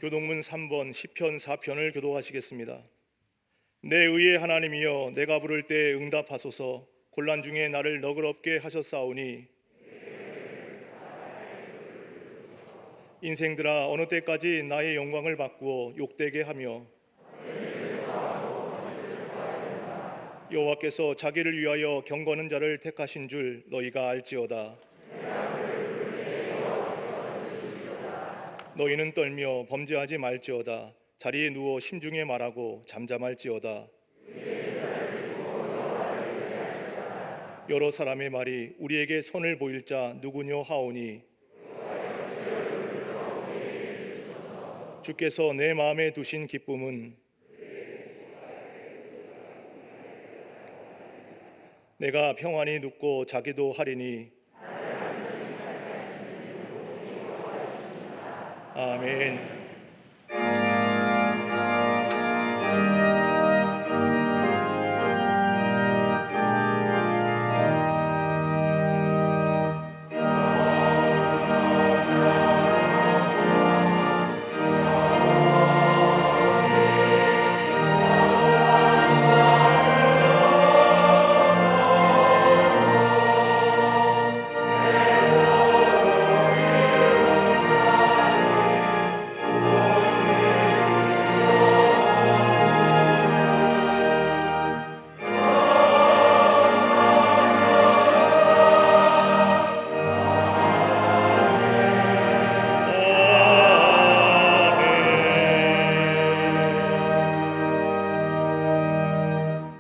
교동문 3번 시편 4편을 교독하시겠습니다. 내 의의 하나님이여, 내가 부를 때 응답하소서. 곤란 중에 나를 너그럽게 하셨사오니 인생들아, 어느 때까지 나의 영광을 바꾸어 욕되게 하며 여호와께서 자기를 위하여 경건한 자를 택하신 줄 너희가 알지어다. 너희는 떨며 범죄하지 말지어다. 자리에 누워 심중에 말하고 잠잠할지어다. 여러 사람의 말이 우리에게 선을 보일 자 누구뇨 하오니 주께서 내 마음에 두신 기쁨은 내가 평안히 눕고 자기도 하리니. 아멘.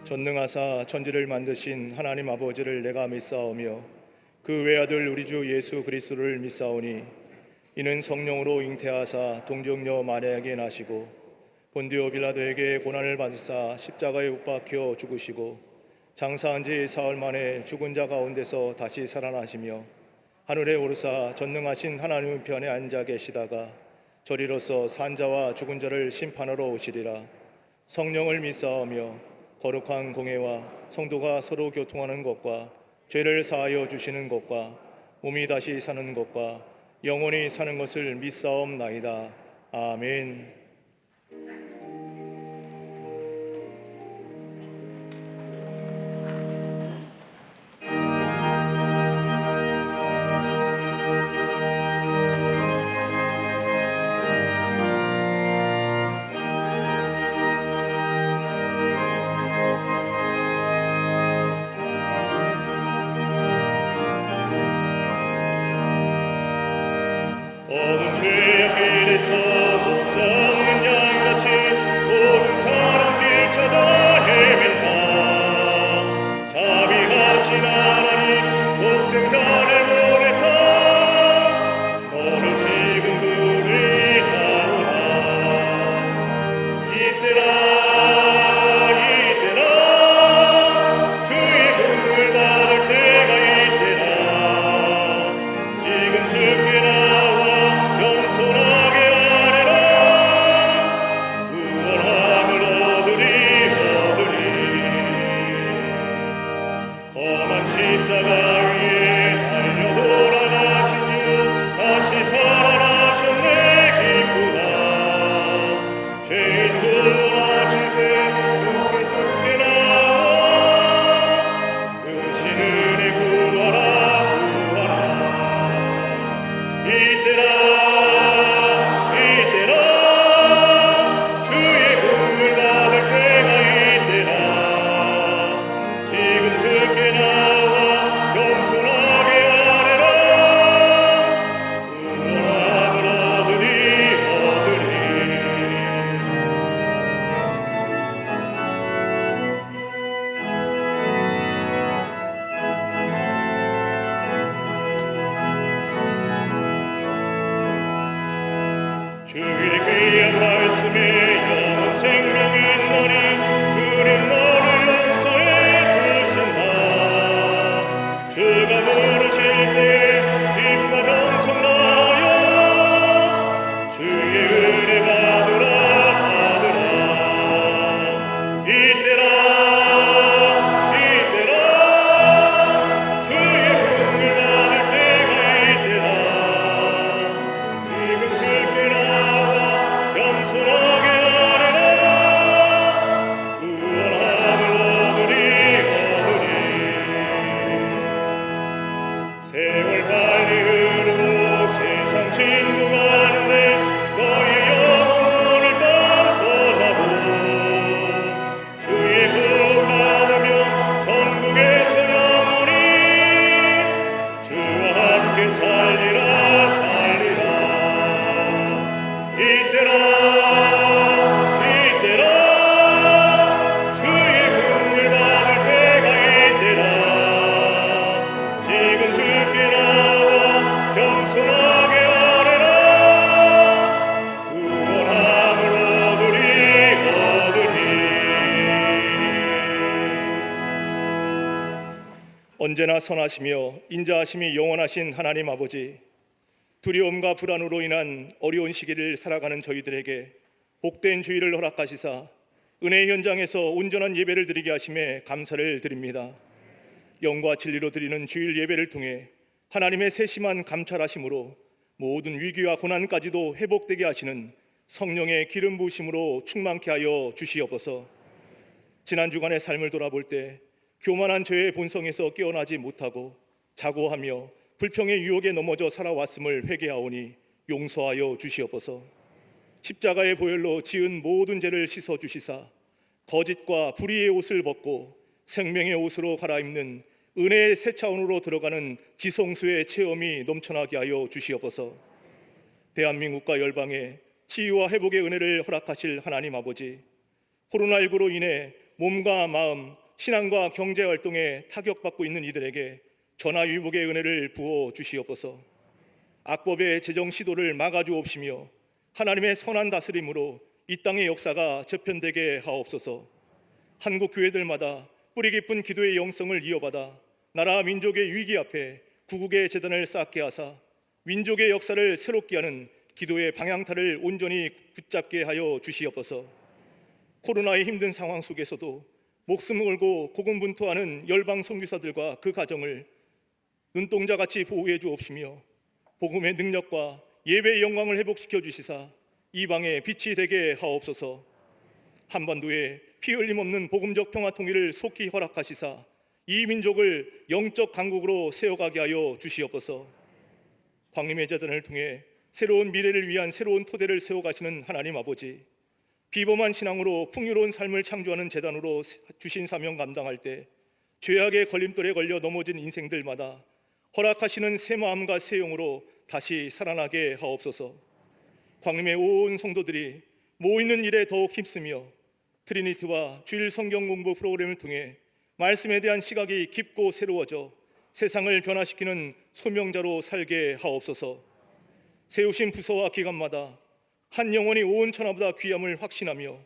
전능하사 천지를 만드신 하나님 아버지를 내가 믿사오며 그 외아들 우리 주 예수 그리스도를 믿사오니 이는 성령으로 잉태하사 동정녀 마리아에게 나시고 본디오 빌라도에게 고난을 받으사 십자가에 못 박혀 죽으시고 장사한 지 사흘 만에 죽은 자 가운데서 다시 살아나시며 하늘에 오르사 전능하신 하나님 우편에 앉아 계시다가 저리로서 산 자와 죽은 자를 심판하러 오시리라. 성령을 믿사오며 거룩한 공회와 성도가 서로 교통하는 것과 죄를 사하여 주시는 것과 몸이 다시 사는 것과 영원히 사는 것을 믿사옵나이다. 아멘. 어두운 죄악길에서 목자 없는 양같이 모든 사람들 찾아 헤맨다. 자비하신 하나님 독생자를 보내사 너를 지금 부리나오라. 이때라 주의 공을 받을 때가 이때라. 지금 주께 나와 겸손하게 아뢰라. 구원함을 얻으리. 험한 십자가 위에 달려 돌아가신 주 다시 살아나셨네. 기쁘다. 죄인 구원하실 때 주께 속게 나와 그 신은혜 구하라. 이때라 주의 공을 받을 때가 이때라. 지금 주께 나와 겸손하게 아뢰라. 구원함을 얻으리. 주의 귀한 말씀에 영원 생명이 있노니 주는 너를 용서해 주신다. 주가 부르실 때 힘과 정성 나여 주의 은혜 받으라. 이때라 주의 공을 받을 때가 이때라. 지금 주께 나와 겸손하게 아뢰라. 구원함을 얻으리. 세월 빨리 흐르고 세상 진동하는데 너의 영혼 오늘 밤 떠나고 주의 구원 받으면 천국에서 영원히 주와 함께 살리라. 선하시며 인자하심이 영원하신 하나님 아버지, 두려움과 불안으로 인한 어려운 시기를 살아가는 저희들에게 복된 주일을 허락하시사 은혜 현장에서 온전한 예배를 드리게 하심에 감사를 드립니다. 영과 진리로 드리는 주일 예배를 통해 하나님의 세심한 감찰하심으로 모든 위기와 고난까지도 회복되게 하시는 성령의 기름 부으심으로 충만케 하여 주시옵소서. 지난 주간의 삶을 돌아볼 때 교만한 죄의 본성에서 깨어나지 못하고 자고하며 불평의 유혹에 넘어져 살아왔음을 회개하오니 용서하여 주시옵소서. 십자가의 보혈로 지은 모든 죄를 씻어 주시사 거짓과 불의의 옷을 벗고 생명의 옷으로 갈아입는 은혜의 새 차원으로 들어가는 지성수의 체험이 넘쳐나게 하여 주시옵소서. 대한민국과 열방에 치유와 회복의 은혜를 허락하실 하나님 아버지, 코로나19로 인해 몸과 마음, 신앙과 경제 활동에 타격받고 있는 이들에게 전화위복의 은혜를 부어 주시옵소서. 악법의 재정 시도를 막아주옵시며 하나님의 선한 다스림으로 이 땅의 역사가 재편되게 하옵소서. 한국 교회들마다 뿌리 깊은 기도의 영성을 이어받아 나라 민족의 위기 앞에 구국의 재단을 쌓게 하사 민족의 역사를 새롭게 하는 기도의 방향타를 온전히 붙잡게 하여 주시옵소서. 코로나의 힘든 상황 속에서도 목숨을 걸고 고군분투하는 열방 선교사들과 그 가정을 눈동자같이 보호해 주옵시며 복음의 능력과 예배의 영광을 회복시켜 주시사 이방의 빛이 되게 하옵소서. 한반도에 피 흘림 없는 복음적 평화 통일을 속히 허락하시사 이 민족을 영적 강국으로 세워가게 하여 주시옵소서. 광림의 재단을 통해 새로운 미래를 위한 새로운 토대를 세워가시는 하나님 아버지, 비범한 신앙으로 풍요로운 삶을 창조하는 재단으로 주신 사명 감당할 때 죄악의 걸림돌에 걸려 넘어진 인생들마다 허락하시는 새 마음과 새 영으로 다시 살아나게 하옵소서. 광림의 온 성도들이 모이는 일에 더욱 힘쓰며 트리니티와 주일 성경 공부 프로그램을 통해 말씀에 대한 시각이 깊고 새로워져 세상을 변화시키는 소명자로 살게 하옵소서. 세우신 부서와 기관마다 한 영혼이 온 천하보다 귀함을 확신하며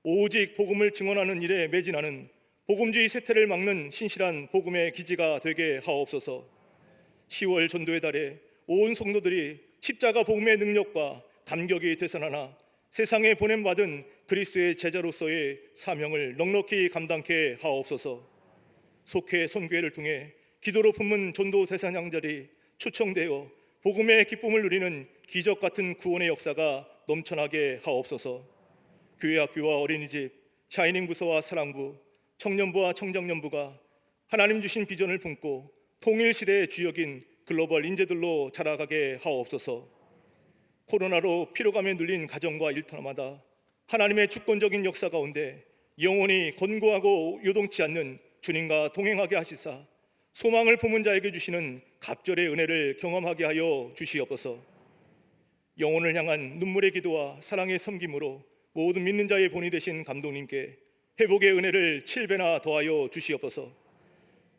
오직 복음을 증언하는 일에 매진하는 복음주의 세태를 막는 신실한 복음의 기지가 되게 하옵소서. 10월 전도의 달에 온 성도들이 십자가 복음의 능력과 감격이 되살아나 세상에 보냄받은 그리스도의 제자로서의 사명을 넉넉히 감당케 하옵소서. 속회 선교회를 통해 기도로 품은 전도 대상자들이 초청되어 복음의 기쁨을 누리는 기적 같은 구원의 역사가 넘쳐나게 하옵소서. 교회 학교와 어린이집, 샤이닝 부서와 사랑부, 청년부와 청장년부가 하나님 주신 비전을 품고 통일 시대의 주역인 글로벌 인재들로 자라가게 하옵소서. 코로나로 피로감에 눌린 가정과 일터마다 하나님의 주권적인 역사 가운데 영원히 권고하고 요동치 않는 주님과 동행하게 하시사 소망을 품은 자에게 주시는 갑절의 은혜를 경험하게 하여 주시옵소서. 영혼을 향한 눈물의 기도와 사랑의 섬김으로 모든 믿는 자의 본이 되신 감독님께 회복의 은혜를 7배나 더하여 주시옵소서.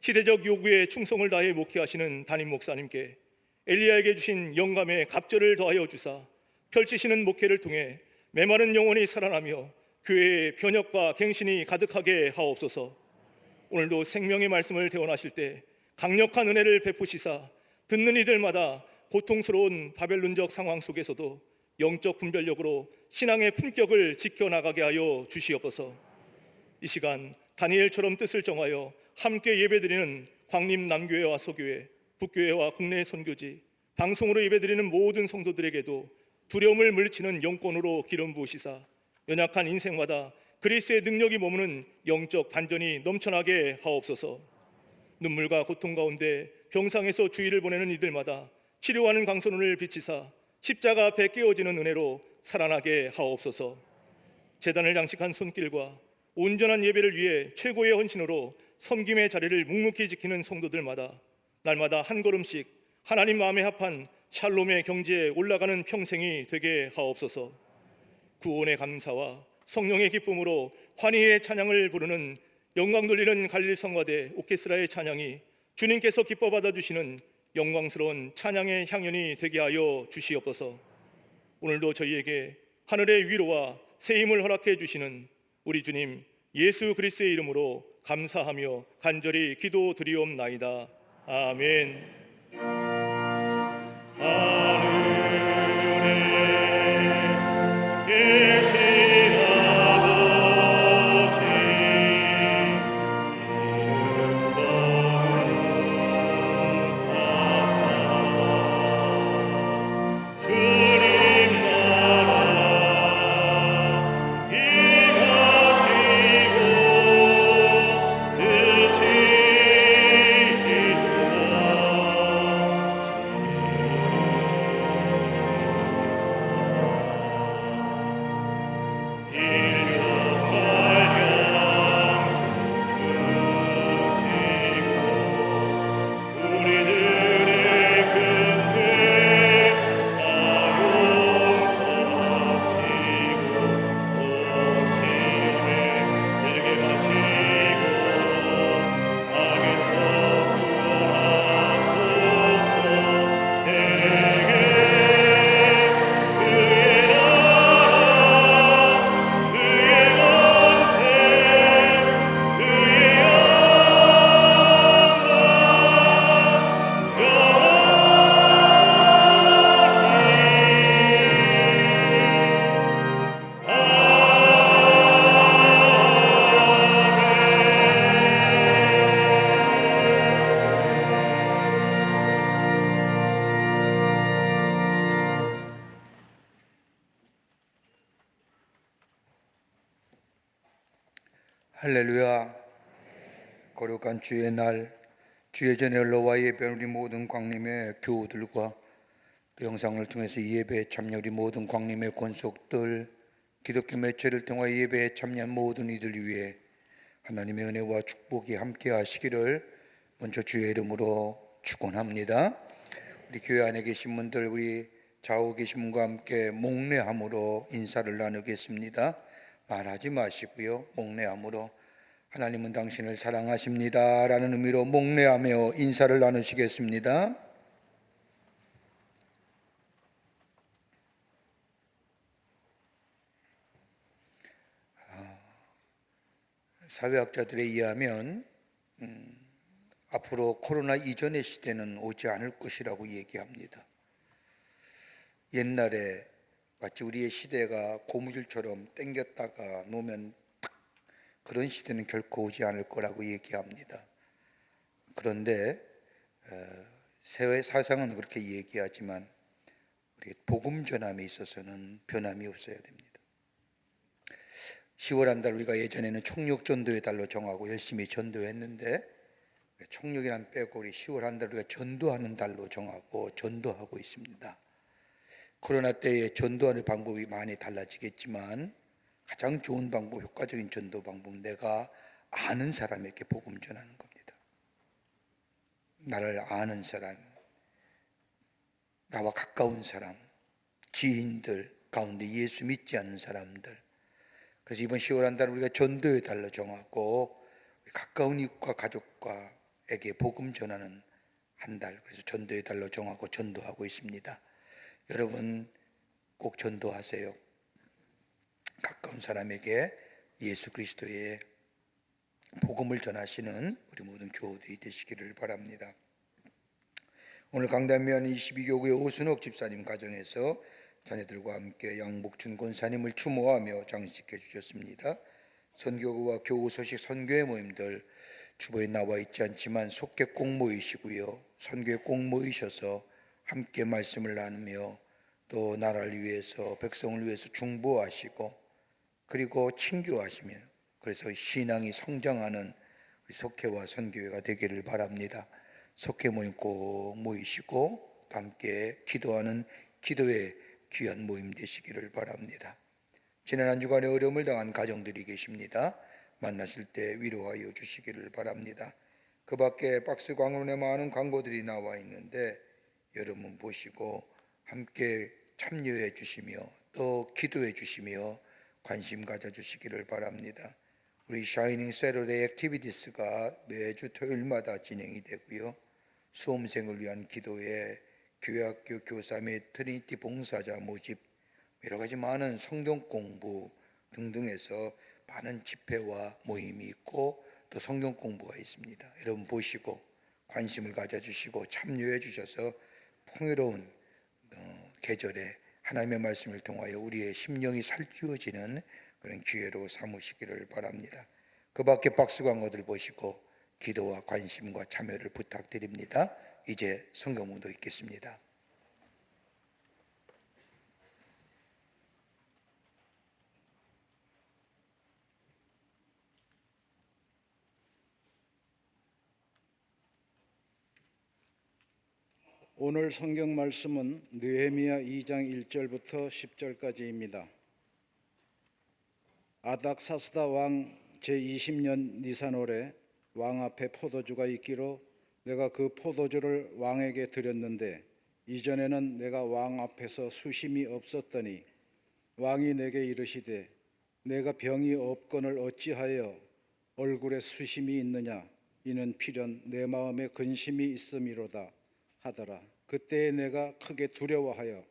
시대적 요구에 충성을 다해 목회하시는 담임 목사님께 엘리야에게 주신 영감의 갑절을 더하여 주사 펼치시는 목회를 통해 메마른 영혼이 살아나며 교회의 변혁과 갱신이 가득하게 하옵소서. 오늘도 생명의 말씀을 대원하실 때 강력한 은혜를 베푸시사 듣는 이들마다 고통스러운 바벨론적 상황 속에서도 영적 분별력으로 신앙의 품격을 지켜나가게 하여 주시옵소서. 이 시간 다니엘처럼 뜻을 정하여 함께 예배드리는 광림 남교회와 서교회, 북교회와 국내 선교지, 방송으로 예배드리는 모든 성도들에게도 두려움을 물리치는 영권으로 기름 부으시사 연약한 인생마다 그리스도의 능력이 머무는 영적 반전이 넘쳐나게 하옵소서. 눈물과 고통 가운데 병상에서 주일을 보내는 이들마다 치료하는 강선을 비치사 십자가 앞에 깨어지는 은혜로 살아나게 하옵소서. 제단을 양식한 손길과 온전한 예배를 위해 최고의 헌신으로 섬김의 자리를 묵묵히 지키는 성도들마다 날마다 한 걸음씩 하나님 마음에 합한 샬롬의 경지에 올라가는 평생이 되게 하옵소서. 구원의 감사와 성령의 기쁨으로 환희의 찬양을 부르는 영광 돌리는 갈릴리 성가대 오케스트라의 찬양이 주님께서 기뻐 받아주시는 영광스러운 찬양의 향연이 되게 하여 주시옵소서. 오늘도 저희에게 하늘의 위로와 새 힘을 허락해 주시는 우리 주님 예수 그리스도의 이름으로 감사하며 간절히 기도드리옵나이다. 아멘. 하늘에 계신 아버지 이름 거룩하사 주님 나라 임하시고 뜻이 할렐루야. 거룩한 주의 날, 주의 전에 흘러와 예배한 우리 모든 광림의 교우들과 그 영상을 통해서 이 예배에 참여 우리 모든 광림의 권속들, 기독교 매체를 통해 예배에 참여한 모든 이들 위해 하나님의 은혜와 축복이 함께 하시기를 먼저 주의 이름으로 축원합니다. 우리 교회 안에 계신 분들, 우리 좌우에 계신 분과 함께 목례함으로 인사를 나누겠습니다. 말하지 마시고요, 목례함으로 하나님은 당신을 사랑하십니다 라는 의미로 목례하며 인사를 나누시겠습니다. 사회학자들에 의하면 앞으로 코로나 이전의 시대는 오지 않을 것이라고 얘기합니다. 옛날에 마치 우리의 시대가 고무줄처럼 당겼다가 놓으면 탁, 그런 시대는 결코 오지 않을 거라고 얘기합니다. 그런데 사상은 그렇게 얘기하지만 우리 복음 전함에 있어서는 변함이 없어야 됩니다. 10월 한 달 우리가 예전에는 총력 전도의 달로 정하고 열심히 전도했는데 총력이란 빼고 우리 10월 한 달 우리가 전도하는 달로 정하고 전도하고 있습니다. 코로나 때에 전도하는 방법이 많이 달라지겠지만 가장 좋은 방법, 효과적인 전도 방법은 내가 아는 사람에게 복음 전하는 겁니다. 나를 아는 사람, 나와 가까운 사람, 지인들 가운데 예수 믿지 않는 사람들. 그래서 이번 10월 한 달 우리가 전도의 달로 정하고 가까운 이웃과 가족과에게 복음 전하는 한 달, 그래서 전도의 달로 정하고 전도하고 있습니다. 여러분 꼭 전도하세요. 가까운 사람에게 예수 그리스도의 복음을 전하시는 우리 모든 교우들이 되시기를 바랍니다. 오늘 강단면 22교구의 오순옥 집사님 가정에서 자녀들과 함께 양복춘 권사님을 추모하며 장식해 주셨습니다. 선교구와 교우 소식 선교회 모임들 주보에 나와 있지 않지만 속개 꼭 모이시고요, 선교에 꼭 모이셔서 함께 말씀을 나누며 또 나라를 위해서 백성을 위해서 중보하시고 그리고 친교하시며 그래서 신앙이 성장하는 우리 속회와 선교회가 되기를 바랍니다. 속회 모임 꼭 모이시고 함께 기도하는 기도의 귀한 모임 되시기를 바랍니다. 지난 한 주간에 어려움을 당한 가정들이 계십니다. 만나실 때 위로하여 주시기를 바랍니다. 그 밖에 박스 광론에 많은 광고들이 나와 있는데 여러분 보시고 함께 참여해 주시며 또 기도해 주시며 관심 가져 주시기를 바랍니다. 우리 샤이닝 세러데이 액티비티스가 매주 토요일마다 진행이 되고요, 수험생을 위한 기도회, 교회학교 교사 및 트리니티 봉사자 모집, 여러 가지 많은 성경 공부 등등에서 많은 집회와 모임이 있고 또 성경 공부가 있습니다. 여러분 보시고 관심을 가져주시고 참여해 주셔서 풍요로운 계절에 하나님의 말씀을 통하여 우리의 심령이 살찌워지는 그런 기회로 삼으시기를 바랍니다. 그 밖에 박수광 것들 보시고 기도와 관심과 참여를 부탁드립니다. 이제 성경문도 읽겠습니다. 오늘 성경 말씀은 느헤미야 2장 1절부터 10절까지입니다. 아닥사스다 왕 제20년 니산월에 왕 앞에 포도주가 있기로 내가 그 포도주를 왕에게 드렸는데 이전에는 내가 왕 앞에서 수심이 없었더니 왕이 내게 이르시되 내가 병이 없거늘 어찌하여 얼굴에 수심이 있느냐 이는 필연 내 마음에 근심이 있음이로다 하더라. 그때에 내가 크게 두려워하여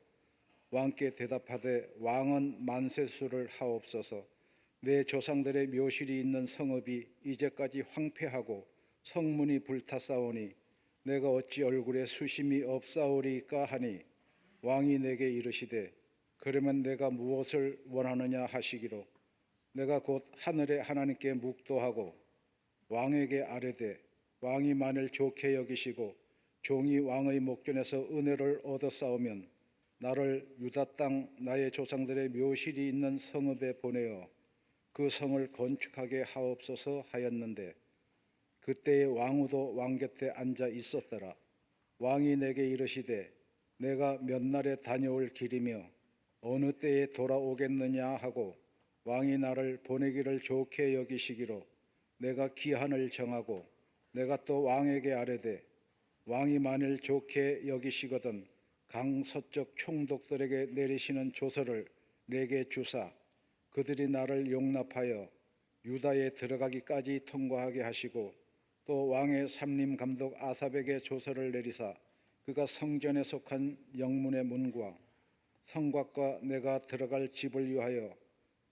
왕께 대답하되 왕은 만세수를 하옵소서. 내 조상들의 묘실이 있는 성읍이 이제까지 황폐하고 성문이 불탔사오니 내가 어찌 얼굴에 수심이 없사오리까 하니 왕이 내게 이르시되 그러면 내가 무엇을 원하느냐 하시기로 내가 곧 하늘의 하나님께 묵도하고 왕에게 아뢰되 왕이 만일 좋게 여기시고 종이 왕의 목전에서 은혜를 얻었사오면 나를 유다 땅 나의 조상들의 묘실이 있는 성읍에 보내어 그 성을 건축하게 하옵소서 하였는데 그때에 왕후도 왕 곁에 앉아 있었더라. 왕이 내게 이르시되 내가 몇 날에 다녀올 길이며 어느 때에 돌아오겠느냐 하고 왕이 나를 보내기를 좋게 여기시기로 내가 기한을 정하고 내가 또 왕에게 아뢰되 왕이 만일 좋게 여기시거든 강 서쪽 총독들에게 내리시는 조서를 내게 주사 그들이 나를 용납하여 유다에 들어가기까지 통과하게 하시고 또 왕의 삼림 감독 아삽에게 조서를 내리사 그가 성전에 속한 영문의 문과 성곽과 내가 들어갈 집을 위하여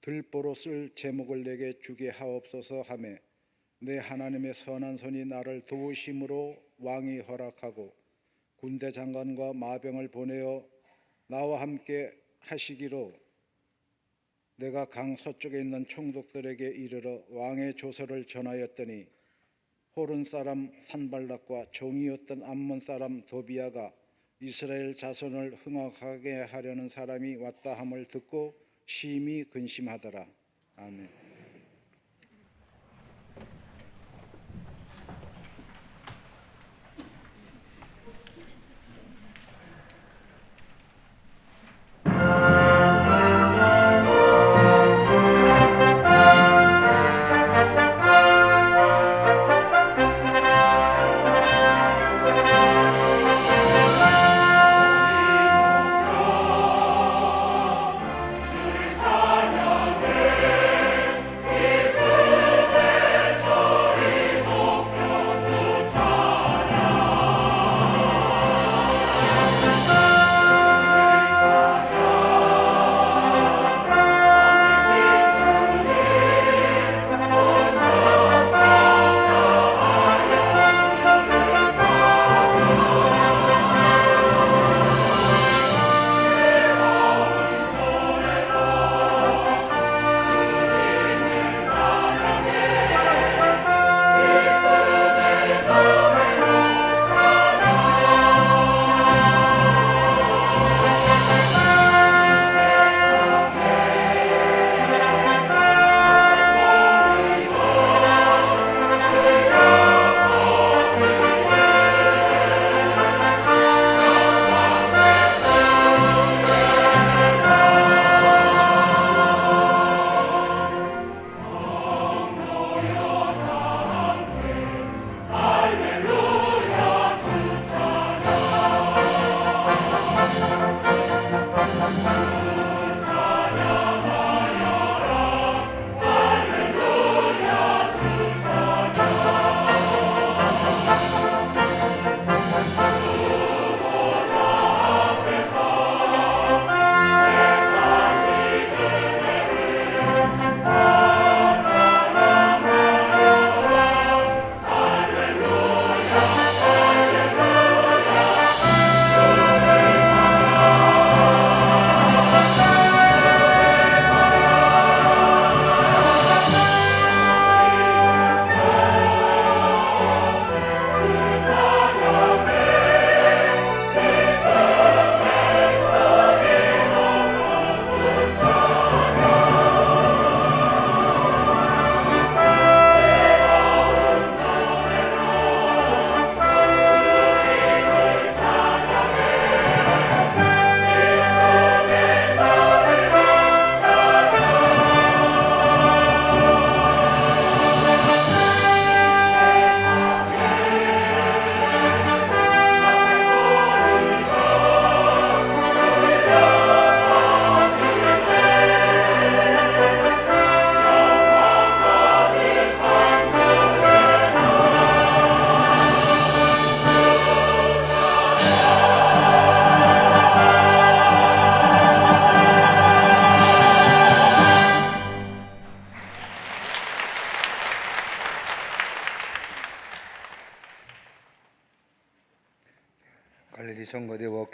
들보로 쓸 제목을 내게 주게 하옵소서 하매 내 하나님의 선한 손이 나를 도우심으로 왕이 허락하고 군대 장관과 마병을 보내어 나와 함께 하시기로 내가 강 서쪽에 있는 총독들에게 이르러 왕의 조서를 전하였더니 호른 사람 산발락과 종이었던 암몬 사람 도비아가 이스라엘 자손을 흥하게 하려는 사람이 왔다 함을 듣고 심히 근심하더라. 아멘.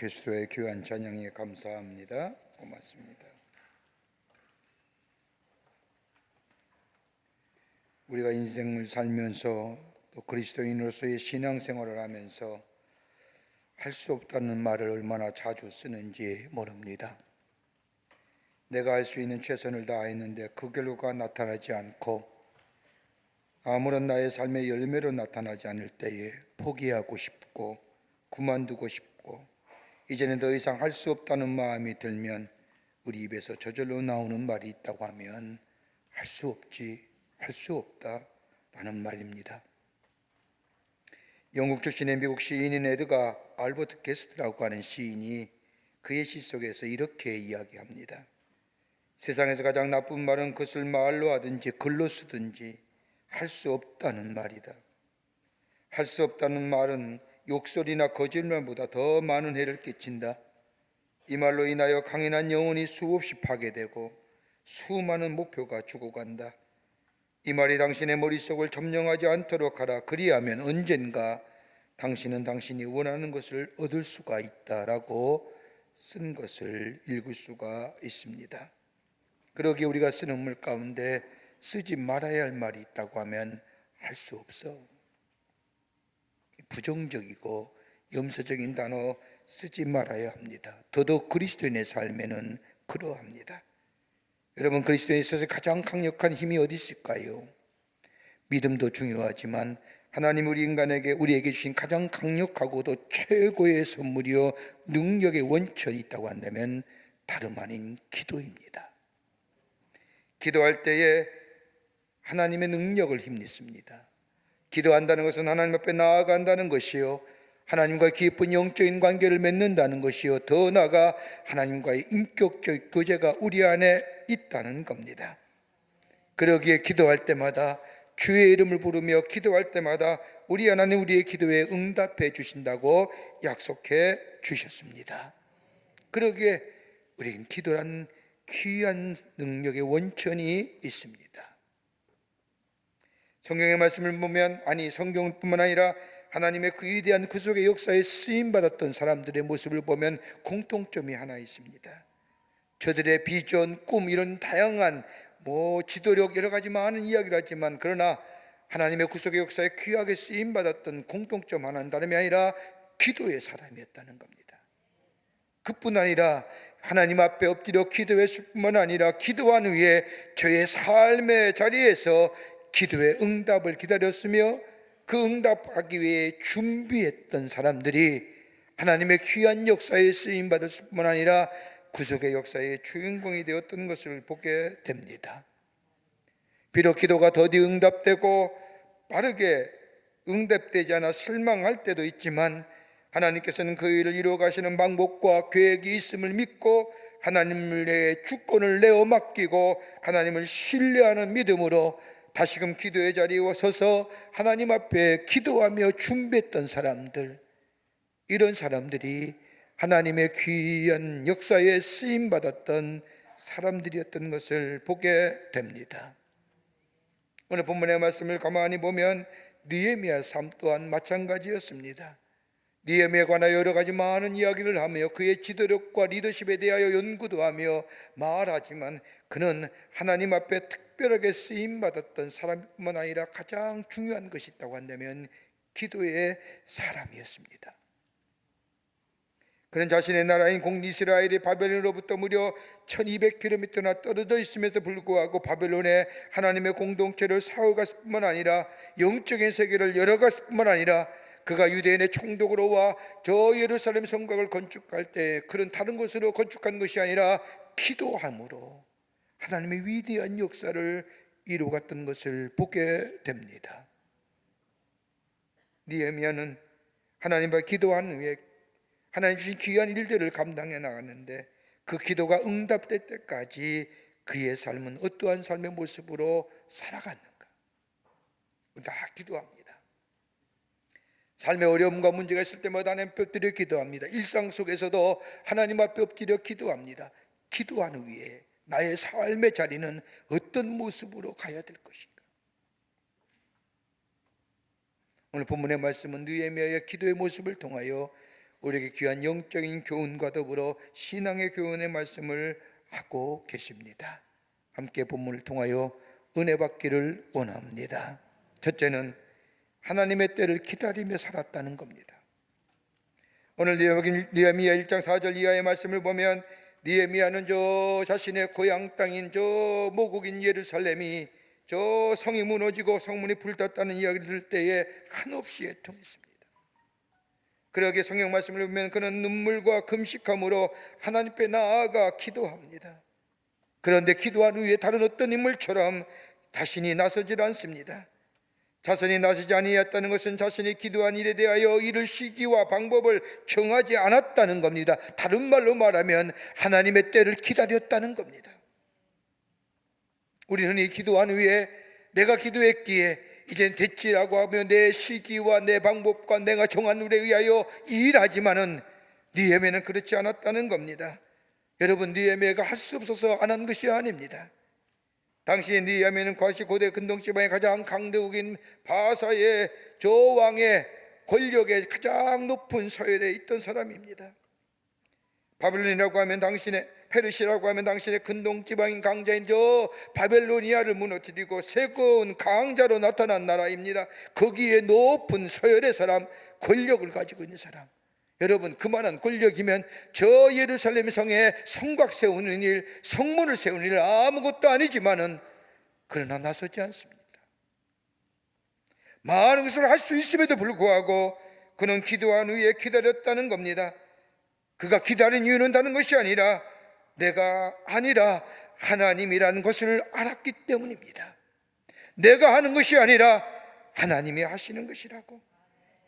그리스도의 귀한 찬양에 감사합니다. 고맙습니다. 우리가 인생을 살면서 또 그리스도인으로서의 신앙생활을 하면서 할 수 없다는 말을 얼마나 자주 쓰는지 모릅니다. 내가 할 수 있는 최선을 다했는데 그 결과가 나타나지 않고 아무런 나의 삶의 열매로 나타나지 않을 때에 포기하고 싶고 그만두고 싶고 이제는 더 이상 할 수 없다는 마음이 들면 우리 입에서 저절로 나오는 말이 있다고 하면 할 수 없지, 할 수 없다 라는 말입니다. 영국 출신의 미국 시인인 에드가 알버트 게스트라고 하는 시인이 그의 시 속에서 이렇게 이야기합니다. 세상에서 가장 나쁜 말은 그것을 말로 하든지 글로 쓰든지 할 수 없다는 말이다. 할 수 없다는 말은 욕설이나 거짓말보다 더 많은 해를 끼친다. 이 말로 인하여 강인한 영혼이 수없이 파괴되고 수많은 목표가 죽어간다. 이 말이 당신의 머릿속을 점령하지 않도록 하라. 그리하면 언젠가 당신은 당신이 원하는 것을 얻을 수가 있다라고 쓴 것을 읽을 수가 있습니다. 그러기에 우리가 쓰는 말 가운데 쓰지 말아야 할 말이 있다고 하면 할 수 없어. 부정적이고 염세적인 단어 쓰지 말아야 합니다. 더더욱 그리스도인의 삶에는 그러합니다. 여러분, 그리스도인에 있어서 가장 강력한 힘이 어디 있을까요? 믿음도 중요하지만 하나님 우리에게 주신 가장 강력하고도 최고의 선물이요 능력의 원천이 있다고 한다면 다름 아닌 기도입니다. 기도할 때에 하나님의 능력을 힘입습니다. 기도한다는 것은 하나님 앞에 나아간다는 것이요 하나님과 깊은 영적인 관계를 맺는다는 것이요 더 나아가 하나님과의 인격적 교제가 우리 안에 있다는 겁니다. 그러기에 기도할 때마다 주의 이름을 부르며 기도할 때마다 우리 하나님 우리의 기도에 응답해 주신다고 약속해 주셨습니다. 그러기에 우리는 기도란 귀한 능력의 원천이 있습니다. 성경의 말씀을 보면 성경뿐만 아니라 하나님의 그 위대한 구속의 역사에 쓰임받았던 사람들의 모습을 보면 공통점이 하나 있습니다. 저들의 비전, 꿈 이런 다양한 지도력 여러 가지 많은 이야기를 하지만 그러나 하나님의 구속의 역사에 귀하게 쓰임받았던 공통점 하나는 다름이 아니라 기도의 사람이었다는 겁니다. 그뿐 아니라 하나님 앞에 엎드려 기도했을 뿐만 아니라 기도한 후에 저의 삶의 자리에서 기도의 응답을 기다렸으며 그 응답하기 위해 준비했던 사람들이 하나님의 귀한 역사에 쓰임받았을 뿐만 아니라 구속의 역사의 주인공이 되었던 것을 보게 됩니다. 비록 기도가 더디 응답되고 빠르게 응답되지 않아 실망할 때도 있지만 하나님께서는 그 일을 이루어 가시는 방법과 계획이 있음을 믿고 하나님의 주권을 내어 맡기고 하나님을 신뢰하는 믿음으로 다시금 기도의 자리에 서서 하나님 앞에 기도하며 준비했던 사람들, 이런 사람들이 하나님의 귀한 역사에 쓰임받았던 사람들이었던 것을 보게 됩니다. 오늘 본문의 말씀을 가만히 보면 느헤미야 삶 또한 마찬가지였습니다. 느헤미야에 관하여 여러 가지 많은 이야기를 하며 그의 지도력과 리더십에 대하여 연구도 하며 말하지만 그는 하나님 앞에 특별하게 쓰임받았던 사람뿐만 아니라 가장 중요한 것이 있다고 한다면 기도의 사람이었습니다. 그는 자신의 나라인 이스라엘이 바벨론으로부터 무려 1200km나 떨어져 있음에도 불구하고 바벨론에 하나님의 공동체를 세워갔을 뿐만 아니라 영적인 세계를 열어갔을 뿐만 아니라 그가 유대인의 총독으로 와 저 예루살렘 성곽을 건축할 때 그런 다른 곳으로 건축한 것이 아니라 기도함으로 하나님의 위대한 역사를 이루어갔던 것을 보게 됩니다. 느헤미야는 하나님 앞에 기도한 후에 하나님 주신 귀한 일들을 감당해 나갔는데 그 기도가 응답될 때까지 그의 삶은 어떠한 삶의 모습으로 살아갔는가? 다 기도합니다. 삶의 어려움과 문제가 있을 때마다 하나님 앞에 엎드려 기도합니다. 일상 속에서도 하나님 앞에 엎드려 기도합니다. 기도한 후에 나의 삶의 자리는 어떤 모습으로 가야 될 것인가? 오늘 본문의 말씀은 느헤미야의 기도의 모습을 통하여 우리에게 귀한 영적인 교훈과 더불어 신앙의 교훈의 말씀을 하고 계십니다. 함께 본문을 통하여 은혜 받기를 원합니다. 첫째는 하나님의 때를 기다리며 살았다는 겁니다. 오늘 느헤미야 1장 4절 이하의 말씀을 보면 느헤미야는 저 자신의 고향 땅인 저 모국인 예루살렘이 저 성이 무너지고 성문이 불탔다는 이야기를 들을 때에 한없이 애통했습니다. 그러기에 성경 말씀을 보면 그는 눈물과 금식함으로 하나님 앞에 나아가 기도합니다. 그런데 기도한 후에 다른 어떤 인물처럼 자신이 나서질 않습니다. 자신이 나서지 아니했다는 것은 자신이 기도한 일에 대하여 이를 시기와 방법을 정하지 않았다는 겁니다. 다른 말로 말하면 하나님의 때를 기다렸다는 겁니다. 우리는 이 기도한 후에 내가 기도했기에 이젠 됐지라고 하며 내 시기와 내 방법과 내가 정한 일에 의하여 일하지만은 느헤미야는 그렇지 않았다는 겁니다. 여러분, 느헤미야가 할 수 없어서 안 한 것이 아닙니다. 당시 느헤미야는 과시 고대 근동지방의 가장 강대국인 바사의 저 왕의 권력의 가장 높은 서열에 있던 사람입니다. 바벨론이라고 하면 당신의 페르시라고 하면 당신의 근동지방인 강자인 저 바벨로니아를 무너뜨리고 세고운 강자로 나타난 나라입니다. 거기에 높은 서열의 사람, 권력을 가지고 있는 사람. 여러분, 그만한 권력이면 저 예루살렘 성에 성곽 세우는 일, 성문을 세우는 일 아무것도 아니지만은 그러나 나서지 않습니다. 많은 것을 할 수 있음에도 불구하고 그는 기도한 후에 기다렸다는 겁니다. 그가 기다린 이유는 다른 것이 아니라 내가 아니라 하나님이라는 것을 알았기 때문입니다. 내가 하는 것이 아니라 하나님이 하시는 것이라고.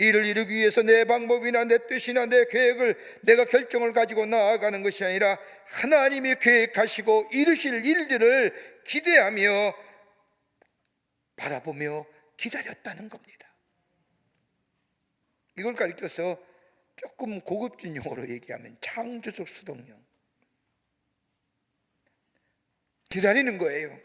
이를 이루기 위해서 내 방법이나 내 뜻이나 내 계획을 내가 결정을 가지고 나아가는 것이 아니라 하나님이 계획하시고 이루실 일들을 기대하며 바라보며 기다렸다는 겁니다. 이걸 가리켜서 조금 고급진 용어로 얘기하면 창조적 수동령, 기다리는 거예요.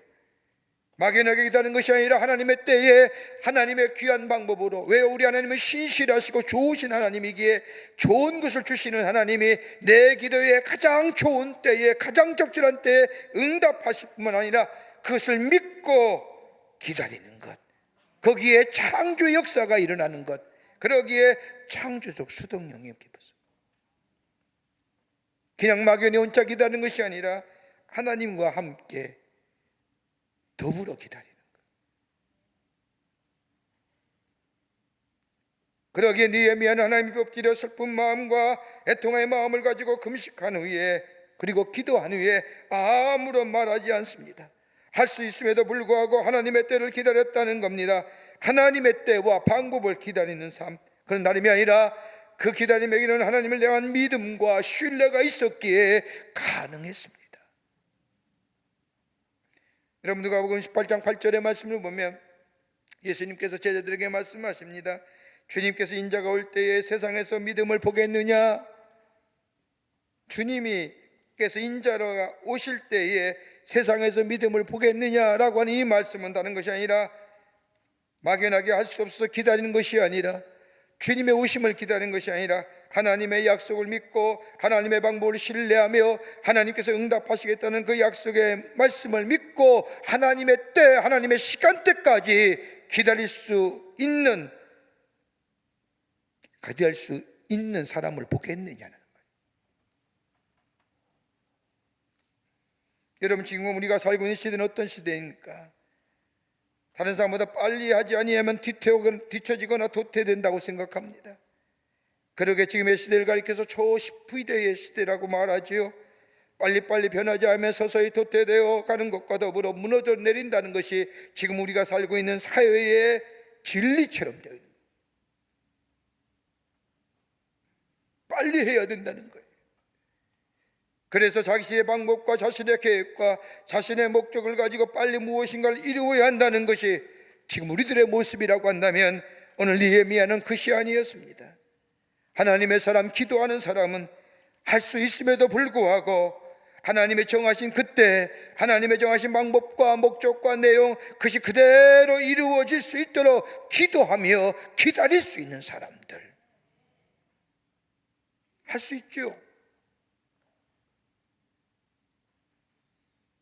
막연하게 기다리는 것이 아니라 하나님의 때에 하나님의 귀한 방법으로. 왜요? 우리 하나님은 신실하시고 좋으신 하나님이기에 좋은 것을 주시는 하나님이 내 기도에 가장 좋은 때에 가장 적절한 때에 응답하실 뿐만 아니라 그것을 믿고 기다리는 것, 거기에 창조의 역사가 일어나는 것, 그러기에 창조적 수동령이 깊었습니다. 그냥 막연히 혼자 기다리는 것이 아니라 하나님과 함께 더불어 기다리는 것. 그러기에 느헤미야는 하나님의 엎드려 슬픈 마음과 애통의 마음을 가지고 금식한 후에 그리고 기도한 후에 아무런 말하지 않습니다. 할 수 있음에도 불구하고 하나님의 때를 기다렸다는 겁니다. 하나님의 때와 방법을 기다리는 삶, 그런 나름이 아니라 그 기다림에게는 하나님을 대한 믿음과 신뢰가 있었기에 가능했습니다. 여러분, 누가복음 18장 8절의 말씀을 보면 예수님께서 제자들에게 말씀하십니다. 주님께서 인자가 올 때에 세상에서 믿음을 보겠느냐? 주님께서 인자가 오실 때에 세상에서 믿음을 보겠느냐라고 하는 이 말씀은 다른 것이 아니라 막연하게 할 수 없어 기다리는 것이 아니라 주님의 오심을 기다리는 것이 아니라 하나님의 약속을 믿고 하나님의 방법을 신뢰하며 하나님께서 응답하시겠다는 그 약속의 말씀을 믿고 하나님의 때, 하나님의 시간대까지 기다릴 수 있는 사람을 보겠느냐는 거예요. 여러분, 지금 우리가 살고 있는 시대는 어떤 시대입니까? 다른 사람보다 빨리 하지 아니하면 뒤처지거나 도태된다고 생각합니다. 그러게 지금의 시대를 가리켜서 초시프이대의 시대라고 말하지요. 빨리빨리 변하지 않으면 서서히 도태되어 가는 것과 더불어 무너져 내린다는 것이 지금 우리가 살고 있는 사회의 진리처럼 되어 있는 거예요. 빨리 해야 된다는 거예요. 그래서 자신의 방법과 자신의 계획과 자신의 목적을 가지고 빨리 무엇인가를 이루어야 한다는 것이 지금 우리들의 모습이라고 한다면 오늘 느헤미야는 그것이 아니었습니다. 하나님의 사람, 기도하는 사람은 할 수 있음에도 불구하고 하나님의 정하신 그때 하나님의 정하신 방법과 목적과 내용, 그것이 그대로 이루어질 수 있도록 기도하며 기다릴 수 있는 사람들. 할 수 있죠.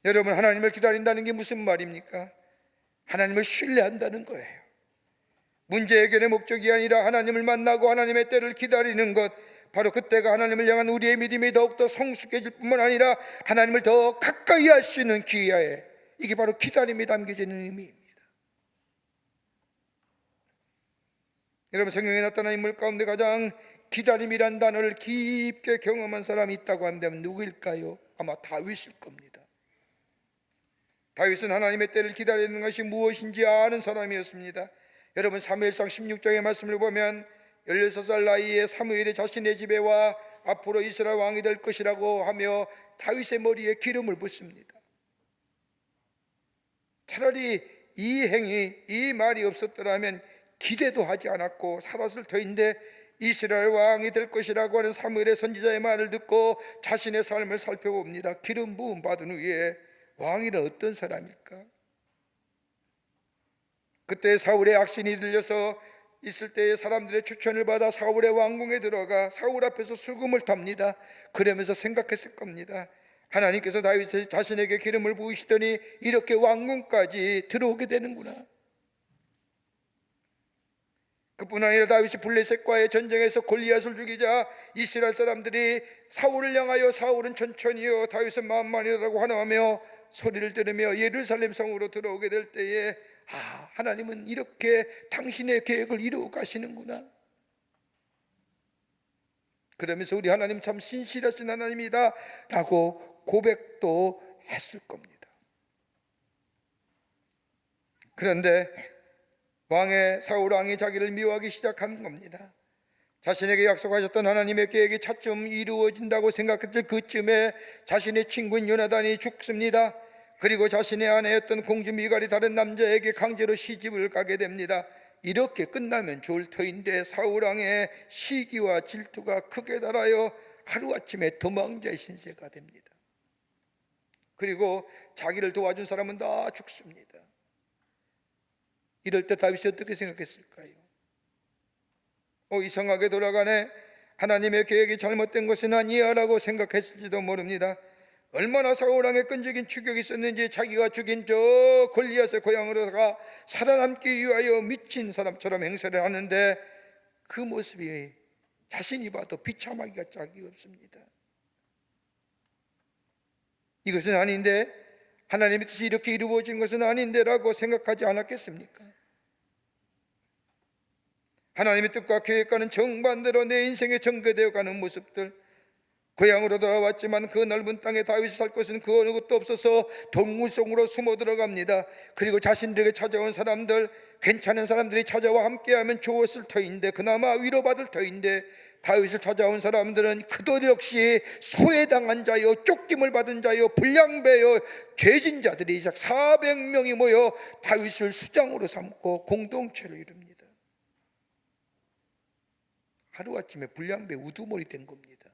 여러분, 하나님을 기다린다는 게 무슨 말입니까? 하나님을 신뢰한다는 거예요. 문제 해결의 목적이 아니라 하나님을 만나고 하나님의 때를 기다리는 것, 바로 그때가 하나님을 향한 우리의 믿음이 더욱더 성숙해질 뿐만 아니라 하나님을 더 가까이 할 수 있는 기회에, 이게 바로 기다림이 담겨지는 의미입니다. 여러분, 성경에 나타난 인물 가운데 가장 기다림이란 단어를 깊게 경험한 사람이 있다고 한다면 누구일까요? 아마 다윗일 겁니다. 다윗은 하나님의 때를 기다리는 것이 무엇인지 아는 사람이었습니다. 여러분, 사무엘상 16장의 말씀을 보면 16살 나이에 사무엘이 자신의 집에 와 앞으로 이스라엘 왕이 될 것이라고 하며 다윗의 머리에 기름을 붓습니다. 차라리 이 행위, 이 말이 없었더라면 기대도 하지 않았고 살았을 터인데, 이스라엘 왕이 될 것이라고 하는 사무엘의 선지자의 말을 듣고 자신의 삶을 살펴봅니다. 기름 부음 받은 후에 왕이란 어떤 사람일까? 그때 사울의 악신이 들려서 있을 때에 사람들의 추천을 받아 사울의 왕궁에 들어가 사울 앞에서 수금을 탑니다. 그러면서 생각했을 겁니다. 하나님께서 다윗 자신에게 기름을 부으시더니 이렇게 왕궁까지 들어오게 되는구나. 그뿐 아니라 다윗이 블레셋과의 전쟁에서 골리앗을 죽이자 이스라엘 사람들이 사울을 향하여 사울은 천천히요 다윗은 만만이라고 환호하며 소리를 들으며 예루살렘 성으로 들어오게 될 때에, 하나님은 이렇게 당신의 계획을 이루어 가시는구나. 그러면서 우리 하나님 참 신실하신 하나님이다 라고 고백도 했을 겁니다. 그런데 사울 왕이 자기를 미워하기 시작한 겁니다. 자신에게 약속하셨던 하나님의 계획이 차츰 이루어진다고 생각했을 그쯤에 자신의 친구인 요나단이 죽습니다. 그리고 자신의 아내였던 공주 미갈이 다른 남자에게 강제로 시집을 가게 됩니다. 이렇게 끝나면 좋을 터인데 사울 왕의 시기와 질투가 크게 달하여 하루아침에 도망자의 신세가 됩니다. 그리고 자기를 도와준 사람은 다 죽습니다. 이럴 때 다윗이 어떻게 생각했을까요? 이상하게 돌아가네, 하나님의 계획이 잘못된 것은 아니야 라고 생각했을지도 모릅니다. 얼마나 사울왕의 끈질긴 추격이 있었는지 자기가 죽인 저 골리앗의 고향으로다가 살아남기 위하여 미친 사람처럼 행세를 하는데, 그 모습이 자신이 봐도 비참하기가 짝이 없습니다. 이것은 아닌데, 하나님의 뜻이 이렇게 이루어진 것은 아닌데 라고 생각하지 않았겠습니까? 하나님의 뜻과 계획과는 정반대로 내 인생에 전개되어 가는 모습들, 고향으로 돌아왔지만 그 넓은 땅에 다윗이 살 것은 그 어느 것도 없어서 동굴 속으로 숨어 들어갑니다. 그리고 자신들에게 찾아온 사람들, 괜찮은 사람들이 찾아와 함께하면 좋았을 터인데, 그나마 위로받을 터인데, 다윗을 찾아온 사람들은 그도 역시 소외당한 자요, 쫓김을 받은 자요, 불량배요, 죄진 자들이 400명이 모여 다윗을 수장으로 삼고 공동체를 이룹니다. 하루아침에 불량배 우두머리 된 겁니다.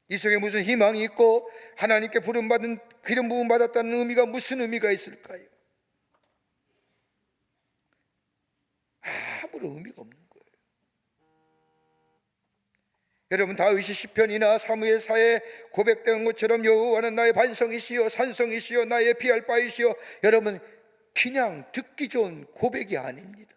이 속에 무슨 희망이 있고 하나님께 부름받은, 기름 부음 받았다는 의미가 무슨 의미가 있을까요? 아무런 의미가 없는 거예요. 여러분, 다윗이 시편이나 사무엘사에 고백된 것처럼 여호와는 나의 반성이시여 산성이시여 나의 피할 바이시여, 여러분, 그냥 듣기 좋은 고백이 아닙니다.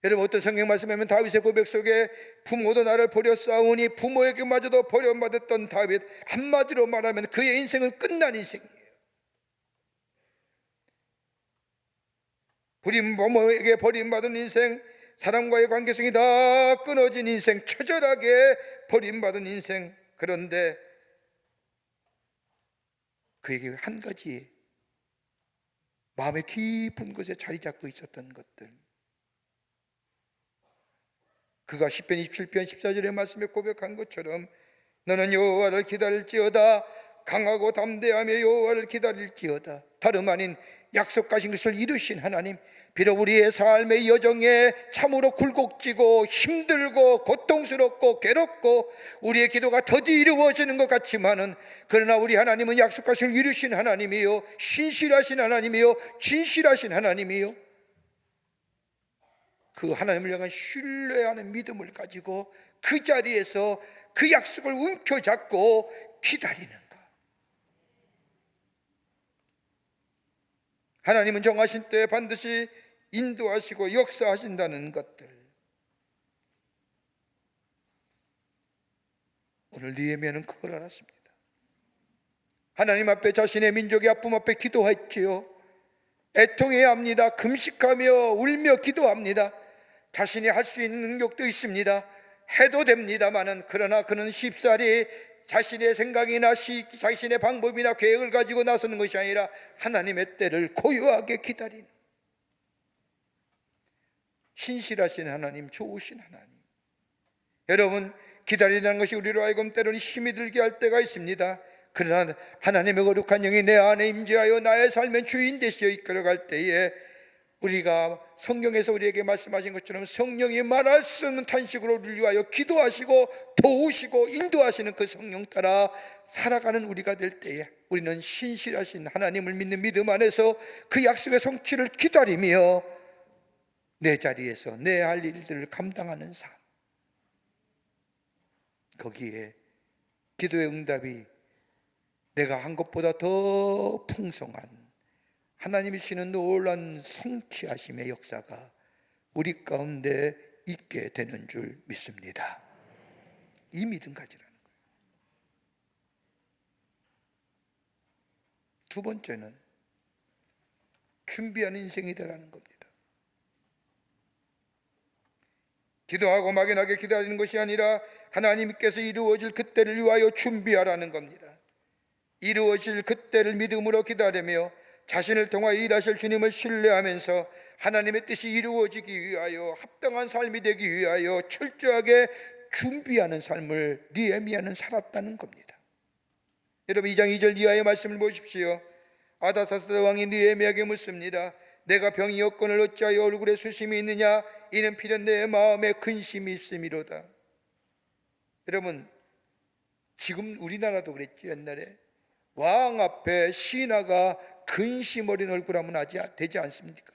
여러분, 어떤 성경 말씀하면 다윗의 고백 속에 부모도 나를 버렸사오니 부모에게마저도 버림받았던 다윗, 한마디로 말하면 그의 인생은 끝난 인생이에요. 부모에게 버림받은 인생, 사람과의 관계성이 다 끊어진 인생, 처절하게 버림받은 인생. 그런데 그에게 한 가지 마음의 깊은 곳에 자리 잡고 있었던 것들, 그가 시편 27편 14절의 말씀에 고백한 것처럼 너는 여호와를 기다릴지어다, 강하고 담대하며 여호와를 기다릴지어다. 다름 아닌 약속하신 것을 이루신 하나님, 비록 우리의 삶의 여정에 참으로 굴곡지고 힘들고 고통스럽고 괴롭고 우리의 기도가 더디 이루어지는 것 같지만은, 그러나 우리 하나님은 약속하신 것을 이루신 하나님이요, 신실하신 하나님이요, 진실하신 하나님이요, 그 하나님을 향한 신뢰하는 믿음을 가지고 그 자리에서 그 약속을 움켜잡고 기다리는가? 하나님은 정하신 때에 반드시 인도하시고 역사하신다는 것들, 오늘 느헤미야는 그걸 알았습니다. 하나님 앞에 자신의 민족의 아픔 앞에 기도했지요. 애통해야 합니다. 금식하며 울며 기도합니다. 자신이 할 수 있는 능력도 있습니다. 해도 됩니다마는, 그러나 그는 쉽사리 자신의 생각이나 자신의 방법이나 계획을 가지고 나서는 것이 아니라 하나님의 때를 고요하게 기다리는, 신실하신 하나님, 좋으신 하나님. 여러분, 기다리라는 것이 우리로 하여금 때로는 힘이 들게 할 때가 있습니다. 그러나 하나님의 거룩한 영이 내 안에 임재하여 나의 삶의 주인 되시어 이끌어갈 때에, 우리가 성경에서 우리에게 말씀하신 것처럼 성령이 말할 수 없는 탄식으로 우리를 위하여 기도하시고 도우시고 인도하시는 그 성령 따라 살아가는 우리가 될 때에, 우리는 신실하신 하나님을 믿는 믿음 안에서 그 약속의 성취를 기다리며 내 자리에서 내 할 일들을 감당하는 삶, 거기에 기도의 응답이 내가 한 것보다 더 풍성한 하나님이 주시는 놀라운 성취하심의 역사가 우리 가운데 있게 되는 줄 믿습니다. 이 믿음 가지라는 거예요. 두 번째는 준비하는 인생이 되라는 겁니다. 기도하고 막연하게 기다리는 것이 아니라 하나님께서 이루어질 그때를 위하여 준비하라는 겁니다. 이루어질 그때를 믿음으로 기다리며 자신을 통하여 일하실 주님을 신뢰하면서 하나님의 뜻이 이루어지기 위하여 합당한 삶이 되기 위하여 철저하게 준비하는 삶을 느헤미야는 살았다는 겁니다. 여러분, 2장 2절 이하의 말씀을 보십시오. 아다사스다 왕이 느헤미야에게 묻습니다. 내가 병이 여건을 어찌하여 얼굴에 수심이 있느냐? 이는 필연 내 마음에 근심이 있음이로다. 여러분, 지금 우리나라도 그랬죠. 옛날에 왕 앞에 신하가 근심 어린 얼굴 하면 되지 않습니까?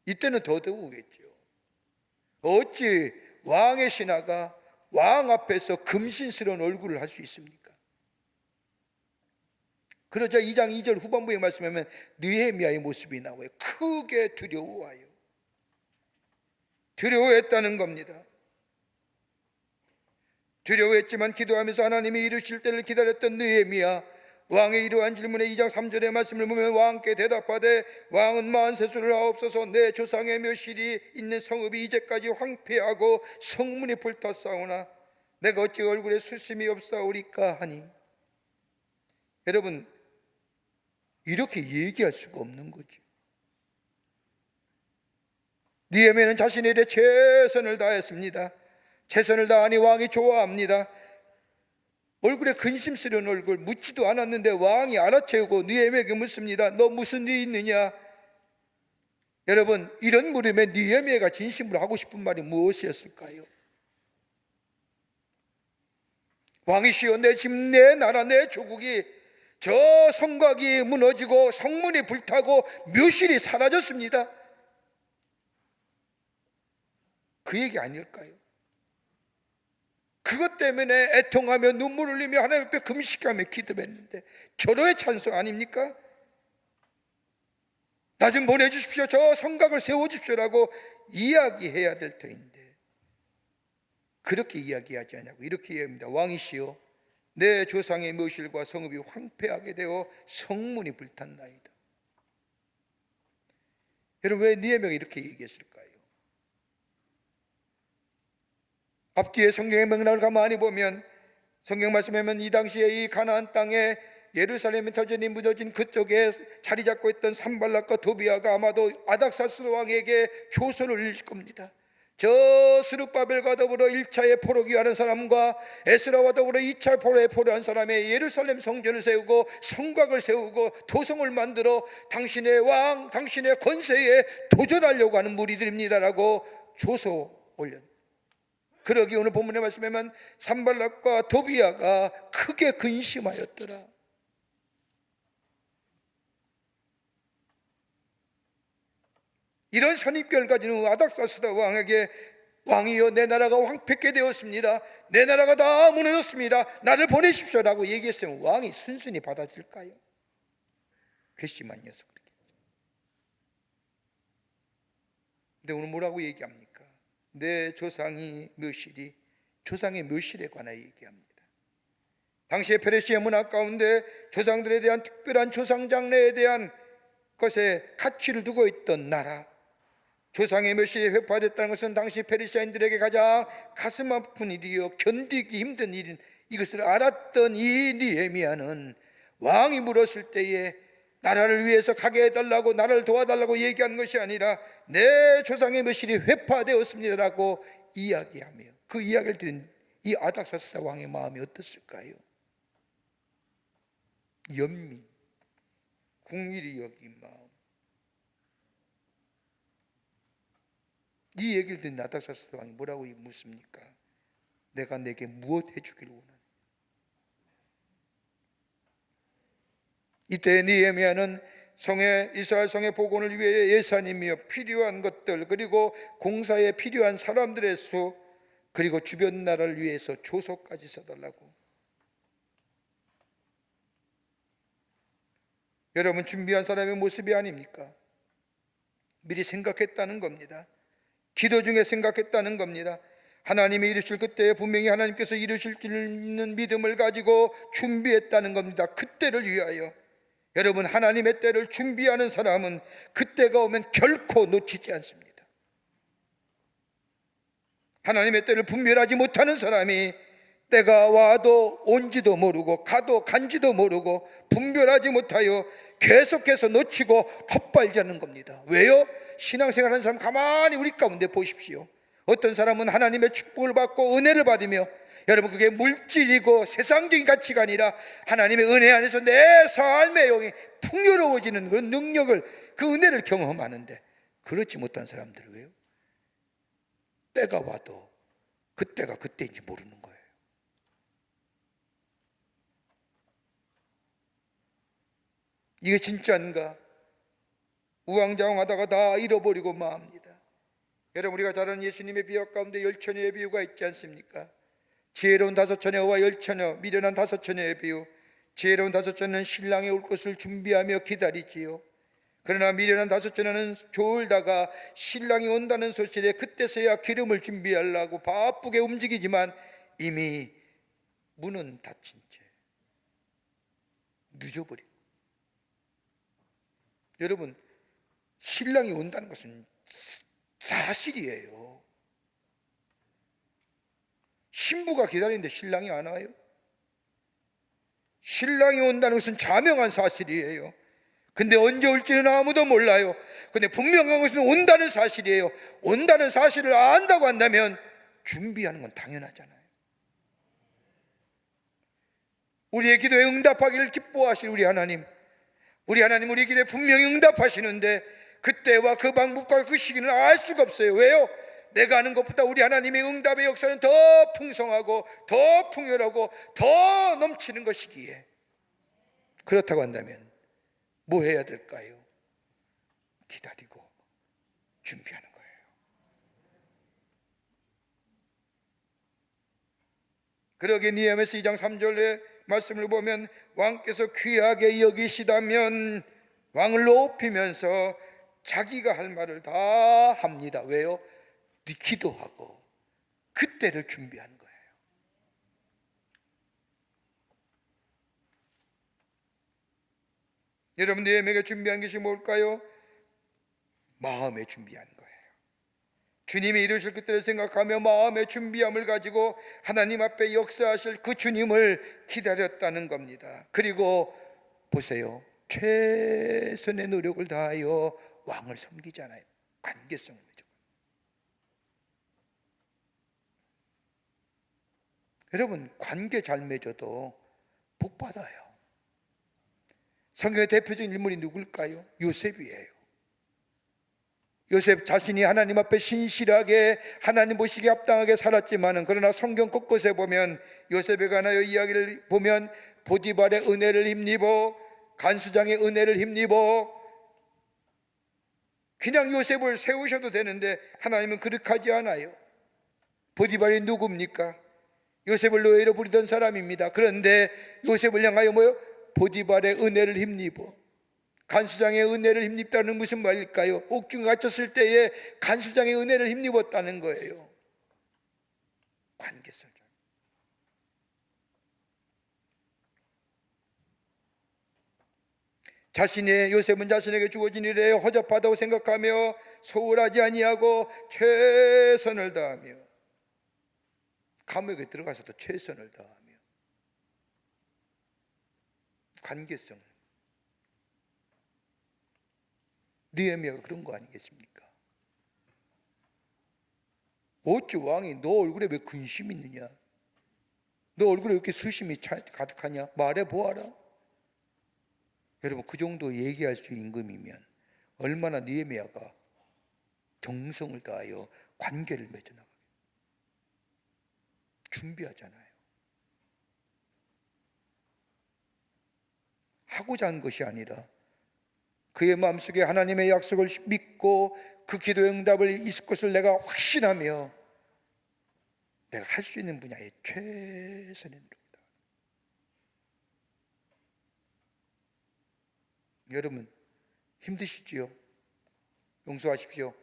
이때는 더더욱이겠죠. 어찌 왕의 신하가 왕 앞에서 금신스러운 얼굴을 할 수 있습니까? 그러자 2장 2절 후반부에 말씀하면 느헤미야의 모습이 나와요. 크게 두려워하여, 두려워했다는 겁니다. 두려워했지만 기도하면서 하나님이 이루실 때를 기다렸던 느헤미야, 왕의 이러한 질문에 2장 3절의 말씀을 보면 왕께 대답하되, 왕은 만세수를 하옵소서. 내 조상의 묘실이 있는 성읍이 이제까지 황폐하고 성문이 불탔사오나 내가 어찌 얼굴에 수심이 없사오리까 하니. 여러분, 이렇게 얘기할 수가 없는 거죠. 느헤미야는 자신에 대해 최선을 다했습니다. 최선을 다하니 왕이 좋아합니다. 얼굴에 근심스러운 얼굴, 묻지도 않았는데 왕이 알아채우고 느헤미야에게 묻습니다. 너 무슨 일이 있느냐? 여러분, 이런 물음에 느헤미야가 진심으로 하고 싶은 말이 무엇이었을까요? 왕이시여, 내 집, 내 나라, 내 조국이 저 성곽이 무너지고 성문이 불타고 묘실이 사라졌습니다. 그 얘기 아닐까요? 그것 때문에 애통하며 눈물 흘리며 하나님 앞에 금식하며 기도했는데 절호의 찬송 아닙니까? 나 좀 보내주십시오. 저 성곽을 세워주십시오라고 이야기해야 될 터인데 그렇게 이야기하지 않냐고 이렇게 이야기합니다. 왕이시여, 내 조상의 묘실과 성읍이 황폐하게 되어 성문이 불탔나이다. 여러분, 왜 느헤미야가 이렇게 얘기했을까요? 앞뒤에 성경의 맥락을 가만히 보면 성경 말씀하면 이 당시에 이 가나안 땅에 예루살렘이 터전이 무너진 그쪽에 자리 잡고 있던 산발락과 도비아가 아마도 아닥사스 왕에게 조서를 읽을 겁니다. 저 스룹바벨과 더불어 1차의 포로기 하는 사람과 에스라와 더불어 2차 포로에 포로한 사람의 예루살렘 성전을 세우고 성곽을 세우고 도성을 만들어 당신의 왕, 당신의 권세에 도전하려고 하는 무리들입니다라고 조서 올렸습니다. 그러기 오늘 본문에 말씀하면 산발락과 도비아가 크게 근심하였더라. 이런 선입견을 가지는 아닥사스다 왕에게 왕이여 내 나라가 황폐케 되었습니다. 내 나라가 다 무너졌습니다. 나를 보내십시오라고 얘기했으면 왕이 순순히 받아들일까요? 괘씸한 녀석들. 근데 오늘 뭐라고 얘기합니까? 내 조상이 묘실이, 조상의 묘실에 관하여 얘기합니다. 당시의 페르시아 문화 가운데 조상들에 대한 특별한 조상 장례에 대한 것에 가치를 두고 있던 나라, 조상의 묘실이 회파됐다는 것은 당시 페르시아인들에게 가장 가슴 아픈 일이요 견디기 힘든 일인 이것을 알았던 이 느헤미야는 왕이 물었을 때에 나라를 위해서 가게 해달라고, 나라를 도와달라고 얘기한 것이 아니라 내 조상의 묘실이 회파되었습니다라고 이야기하며, 그 이야기를 들은 이 아닥사스다 왕의 마음이 어떻을까요? 연민, 궁일이 여긴 마음. 이 얘기를 듣는 아닥사스다 왕이 뭐라고 묻습니까? 내가 내게 무엇 해주길 원하니? 이때 느헤미야는 이스라엘 성의 복원을 위해 예산이며 필요한 것들, 그리고 공사에 필요한 사람들의 수, 그리고 주변 나라를 위해서 조서까지 써달라고. 여러분, 준비한 사람의 모습이 아닙니까? 미리 생각했다는 겁니다. 기도 중에 생각했다는 겁니다. 하나님이 이루실 그때에 분명히 하나님께서 이루실 줄 있는 믿음을 가지고 준비했다는 겁니다. 그때를 위하여. 여러분, 하나님의 때를 준비하는 사람은 그때가 오면 결코 놓치지 않습니다. 하나님의 때를 분별하지 못하는 사람이 때가 와도 온지도 모르고 가도 간지도 모르고 분별하지 못하여 계속해서 놓치고 헛발지 않는 겁니다. 왜요? 신앙생활하는 사람 가만히 우리 가운데 보십시오. 어떤 사람은 하나님의 축복을 받고 은혜를 받으며, 여러분, 그게 물질이고 세상적인 가치가 아니라 하나님의 은혜 안에서 내 삶의 영이 풍요로워지는 그런 능력을, 그 은혜를 경험하는데, 그렇지 못한 사람들은 왜요? 때가 와도 그때가 그때인지 모르는 거예요. 이게 진짜인가? 우왕좌왕하다가 다 잃어버리고 맙니다. 여러분, 우리가 잘 아는 예수님의 비유 가운데 열처녀의 비유가 있지 않습니까? 지혜로운 5처녀와 열처녀, 미련한 5처녀의 비유. 지혜로운 5처녀는 신랑이 올 것을 준비하며 기다리지요. 그러나 미련한 5처녀는 졸다가 신랑이 온다는 소식에 그때서야 기름을 준비하려고 바쁘게 움직이지만 이미 문은 닫힌 채 늦어버리고. 여러분, 신랑이 온다는 것은 사실이에요. 신부가 기다리는데 신랑이 안 와요? 신랑이 온다는 것은 자명한 사실이에요. 근데 언제 올지는 아무도 몰라요. 근데 분명한 것은 온다는 사실이에요. 온다는 사실을 안다고 한다면 준비하는 건 당연하잖아요. 우리의 기도에 응답하기를 기뻐하실 우리 하나님, 우리 기도에 분명히 응답하시는데 그때와 그 방법과 그 시기는 알 수가 없어요. 왜요? 내가 아는 것보다 우리 하나님의 응답의 역사는 더 풍성하고 더 풍요하고 더 넘치는 것이기에. 그렇다고 한다면 뭐 해야 될까요? 기다리고 준비하는 거예요. 그러기에 느헤미야서 2장 3절의 말씀을 보면 왕께서 귀하게 여기시다면 왕을 높이면서 자기가 할 말을 다 합니다. 왜요? 기도하고 그때를 준비한 거예요. 여러분, 느헤미야가 준비한 것이 뭘까요? 마음에 준비한 거예요. 주님이 이루실 그때를 생각하며 마음의 준비함을 가지고 하나님 앞에 역사하실 그 주님을 기다렸다는 겁니다. 그리고 보세요, 최선의 노력을 다하여 왕을 섬기잖아요. 관계성을 맺어. 여러분, 관계 잘 맺어도 복 받아요. 성경의 대표적인 인물이 누굴까요? 요셉이에요. 요셉 자신이 하나님 앞에 신실하게 하나님 보시기에 합당하게 살았지만은, 그러나 성경 곳곳에 보면 요셉에 관하여 이야기를 보면 보디발의 은혜를 힘입어, 간수장의 은혜를 힘입어, 그냥 요셉을 세우셔도 되는데 하나님은 그렇게 하지 않아요. 보디발이 누굽니까? 요셉을 노예로 부리던 사람입니다. 그런데 요셉을 향하여 뭐요? 보디발의 은혜를 힘입어. 간수장의 은혜를 힘입다는 무슨 말일까요? 옥중에 갇혔을 때에 간수장의 은혜를 힘입었다는 거예요. 관계성. 요셉은 자신에게 주어진 일에 허접하다고 생각하며 소홀하지 아니하고 최선을 다하며, 감옥에 들어가서도 최선을 다하며, 관계성. 느헤미야가 그런 거 아니겠습니까? 어찌 왕이 너 얼굴에 왜 근심이 있느냐? 너 얼굴에 왜 이렇게 수심이 가득하냐? 말해보아라. 여러분, 그 정도 얘기할 수 임금이면 얼마나 느헤미야가 정성을 다하여 관계를 맺어나가게 준비하잖아요. 하고자 한 것이 아니라 그의 마음속에 하나님의 약속을 믿고 그 기도의 응답을 있을 것을 내가 확신하며 내가 할 수 있는 분야에 최선의 노력이다. 여러분, 힘드시지요? 용서하십시오.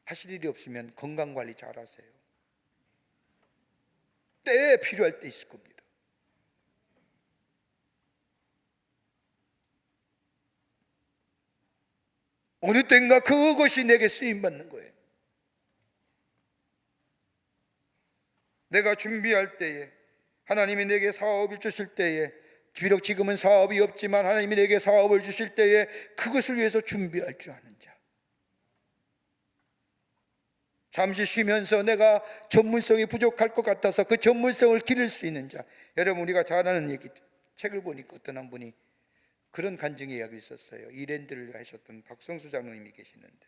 하실 일이 없으면 건강관리 잘하세요. 때에 필요할 때 있을 겁니다. 어느 때인가 그것이 내게 쓰임받는 거예요. 내가 준비할 때에, 하나님이 내게 사업을 주실 때에, 비록 지금은 사업이 없지만 하나님이 내게 사업을 주실 때에 그것을 위해서 준비할 줄 아는 자. 잠시 쉬면서 내가 전문성이 부족할 것 같아서 그 전문성을 기를 수 있는 자. 여러분, 우리가 잘 아는 얘기, 책을 보니까 어떤 한 분이 그런 간증의 이야기가 있었어요. 이랜드를 하셨던 박성수 장로님이 계시는데,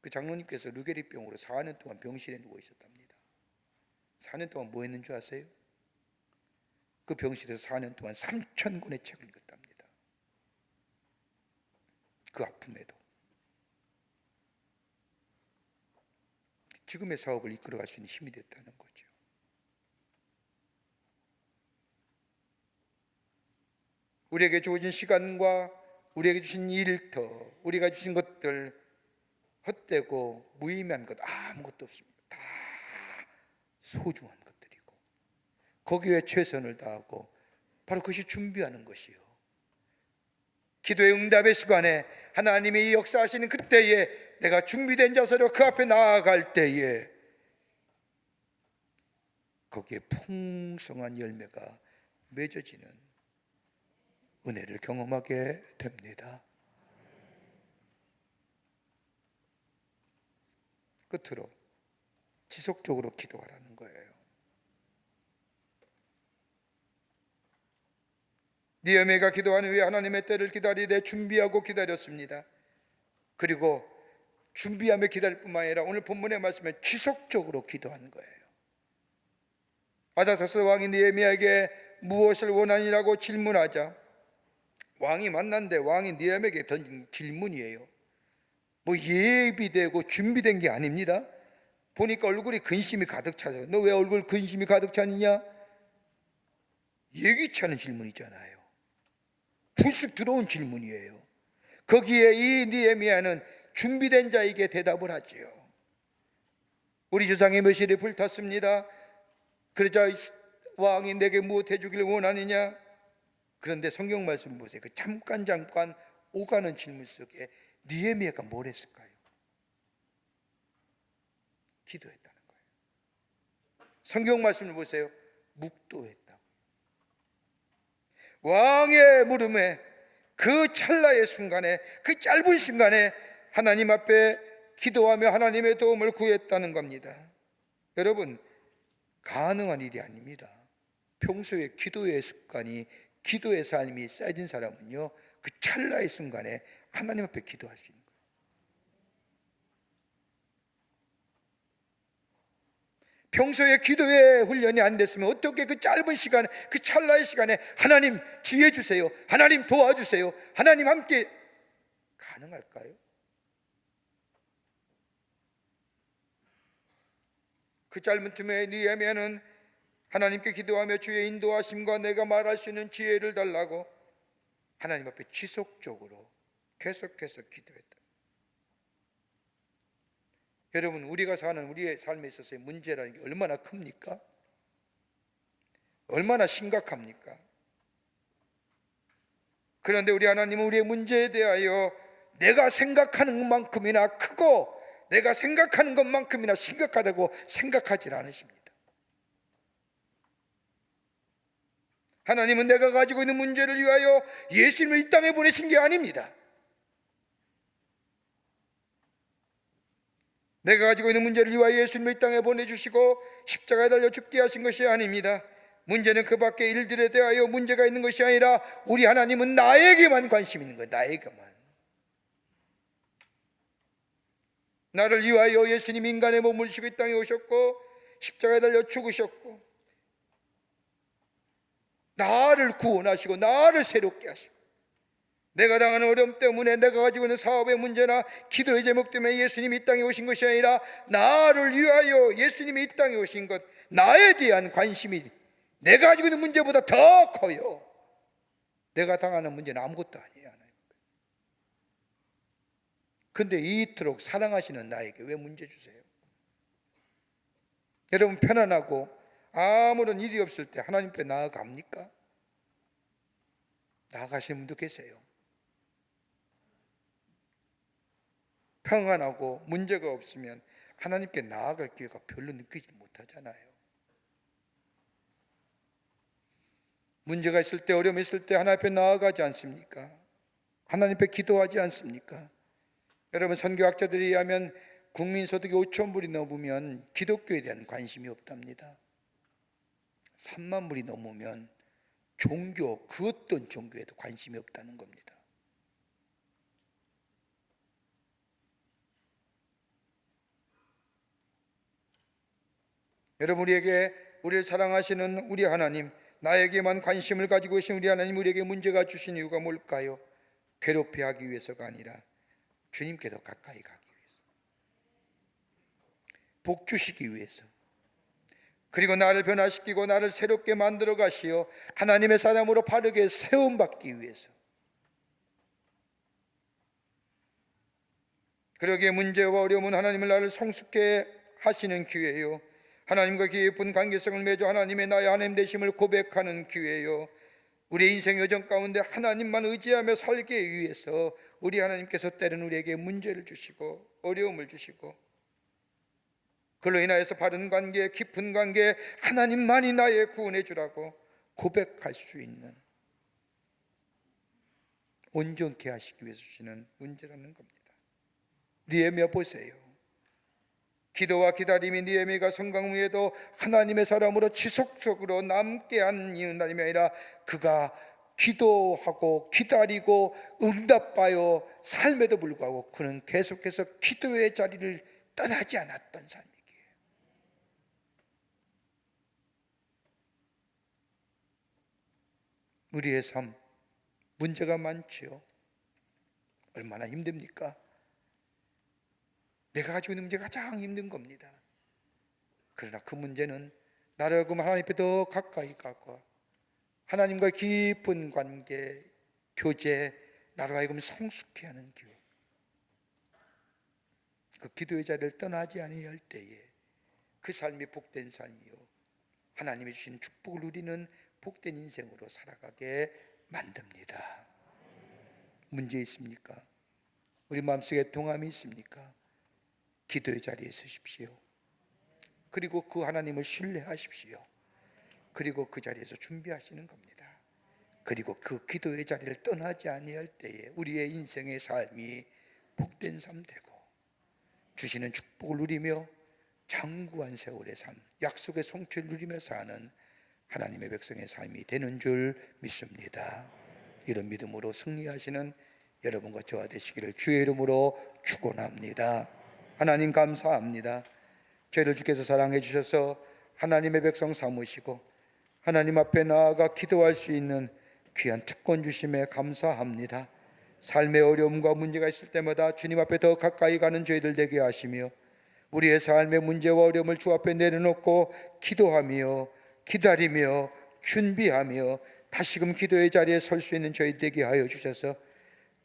그 장로님께서 루게리병으로 4년 동안 병실에 누워 있었답니다. 4년 동안 뭐 했는 줄 아세요? 그 병실에서 4년 동안 3,000권의 책을 읽었답니다. 그 아픔에도. 지금의 사업을 이끌어갈 수 있는 힘이 됐다는 거죠. 우리에게 주어진 시간과 우리에게 주신 일터, 우리가 주신 것들, 헛되고 무의미한 것 아무것도 없습니다. 다 소중한 것들이고 거기에 최선을 다하고 바로 그것이 준비하는 것이요. 기도의 응답의 시간에 하나님이 역사하시는 그때에 내가 준비된 자세로 그 앞에 나아갈 때에 거기에 풍성한 열매가 맺어지는 은혜를 경험하게 됩니다. 끝으로 지속적으로 기도하라는 거예요. 느헤미야가 기도한 후에 하나님의 때를 기다리되 준비하고 기다렸습니다. 그리고 준비하며 기다릴 뿐만 아니라 오늘 본문의 말씀에 지속적으로 기도한 거예요. 아다사스 왕이 느헤미야에게 무엇을 원하니라고 질문하자, 왕이 만났는데 왕이 느헤미야에게 던진 질문이에요. 뭐 예비되고 준비된 게 아닙니다. 보니까 얼굴이 근심이 가득 차서, 너 왜 얼굴 근심이 가득 차느냐? 예기치 않은 질문이잖아요. 불쑥 들어온 질문이에요. 거기에 이 느헤미야는 준비된 자에게 대답을 하지요. 우리 조상의 묘실이 불탔습니다. 그러자 왕이 내게 무엇 해주기를 원하느냐? 그런데 성경 말씀 보세요. 그 잠깐 오가는 질문 속에 느헤미야가 뭘 했을까요? 기도했다는 거예요. 성경 말씀을 보세요. 묵도했다. 왕의 물음에 그 찰나의 순간에, 그 짧은 순간에 하나님 앞에 기도하며 하나님의 도움을 구했다는 겁니다. 여러분, 가능한 일이 아닙니다. 평소에 기도의 습관이, 기도의 삶이 쌓여진 사람은요, 그 찰나의 순간에 하나님 앞에 기도할 수 있는 거예요. 평소에 기도의 훈련이 안 됐으면 어떻게 그 짧은 시간에, 그 찰나의 시간에 하나님 지혜 주세요, 하나님 도와주세요, 하나님 함께, 가능할까요? 그 짧은 틈에 느헤미야는 하나님께 기도하며 주의 인도하심과 내가 말할 수 있는 지혜를 달라고 하나님 앞에 지속적으로 계속해서 기도했다. 여러분, 우리가 사는 우리의 삶에 있어서의 문제라는 게 얼마나 큽니까? 얼마나 심각합니까? 그런데 우리 하나님은 우리의 문제에 대하여 내가 생각하는 것만큼이나 크고 내가 생각하는 것만큼이나 심각하다고 생각하지 않으십니다. 하나님은 내가 가지고 있는 문제를 위하여 예수님을 이 땅에 보내신 게 아닙니다. 내가 가지고 있는 문제를 위하여 예수님을 이 땅에 보내주시고 십자가에 달려 죽게 하신 것이 아닙니다. 문제는 그 밖의 일들에 대하여 문제가 있는 것이 아니라 우리 하나님은 나에게만 관심 있는 거예요. 나에게만. 나를 위하여 예수님이 인간의 몸을 지고 이 땅에 오셨고 십자가에 달려 죽으셨고 나를 구원하시고 나를 새롭게 하시고 내가 당하는 어려움 때문에 내가 가지고 있는 사업의 문제나 기도의 제목 때문에 예수님이 이 땅에 오신 것이 아니라 나를 위하여 예수님이 이 땅에 오신 것, 나에 대한 관심이 내가 가지고 있는 문제보다 더 커요. 내가 당하는 문제는 아무것도 아니에요. 근데 이토록 사랑하시는 나에게 왜 문제 주세요? 여러분, 편안하고 아무런 일이 없을 때 하나님 앞에 나아갑니까? 나아가시는 분도 계세요. 평안하고 문제가 없으면 하나님께 나아갈 기회가 별로 느끼지 못하잖아요. 문제가 있을 때, 어려움이 있을 때 하나님 앞에 나아가지 않습니까? 하나님 앞에 기도하지 않습니까? 여러분, 선교학자들에 의하면 국민소득이 5천 불이 넘으면 기독교에 대한 관심이 없답니다. 3만 불이 넘으면 종교, 그 어떤 종교에도 관심이 없다는 겁니다. 여러분, 우리를 사랑하시는 우리 하나님, 나에게만 관심을 가지고 계신 우리 하나님, 우리에게 문제가 주신 이유가 뭘까요? 괴롭게 하기 위해서가 아니라 주님께 더 가까이 가기 위해서, 복 주시기 위해서, 그리고 나를 변화시키고 나를 새롭게 만들어 가시어 하나님의 사람으로 바르게 세움받기 위해서. 그러기에 문제와 어려움은 하나님을 나를 성숙해 하시는 기회예요. 하나님과 깊은 관계성을 맺어 하나님의 나의 하나님 되심을 고백하는 기회예요. 우리의 인생 여정 가운데 하나님만 의지하며 살기 위해서 우리 하나님께서 때로는 우리에게 문제를 주시고 어려움을 주시고, 그로 인하여서 바른 관계, 깊은 관계, 하나님만이 나의 구원해 주라고 고백할 수 있는, 온전케 하시기 위해서 주시는 문제라는 겁니다. 느헤미야 보세요. 기도와 기다림이 느헤미야가 성강 후에도 하나님의 사람으로 지속적으로 남게 한 이유는 다름이 아니라 그가 기도하고 기다리고 응답하여 삶에도 불구하고 그는 계속해서 기도의 자리를 떠나지 않았던 삶이기에. 우리의 삶, 문제가 많지요. 얼마나 힘듭니까? 내가 가지고 있는 문제가 가장 힘든 겁니다. 그러나 그 문제는 나를 하여금 하나님 앞에 더 가까이 가고 하나님과 깊은 관계, 교제, 나를 하여금 성숙해 하는 기회, 그 기도의 자리를 떠나지 아니할 때에 그 삶이 복된 삶이요, 하나님이 주신 축복을 누리는 복된 인생으로 살아가게 만듭니다. 문제 있습니까? 우리 마음속에 동함이 있습니까? 기도의 자리에 서십시오. 그리고 그 하나님을 신뢰하십시오. 그리고 그 자리에서 준비하시는 겁니다. 그리고 그 기도의 자리를 떠나지 아니할 때에 우리의 인생의 삶이 복된 삶 되고 주시는 축복을 누리며 장구한 세월의 삶, 약속의 성취를 누리며 사는 하나님의 백성의 삶이 되는 줄 믿습니다. 이런 믿음으로 승리하시는 여러분과 저와 되시기를 주의 이름으로 축원합니다. 하나님 감사합니다. 저희를 주께서 사랑해 주셔서 하나님의 백성 삼으시고 하나님 앞에 나아가 기도할 수 있는 귀한 특권 주심에 감사합니다. 삶의 어려움과 문제가 있을 때마다 주님 앞에 더 가까이 가는 저희들 되게 하시며 우리의 삶의 문제와 어려움을 주 앞에 내려놓고 기도하며 기다리며 준비하며 다시금 기도의 자리에 설 수 있는 저희 되게 하여 주셔서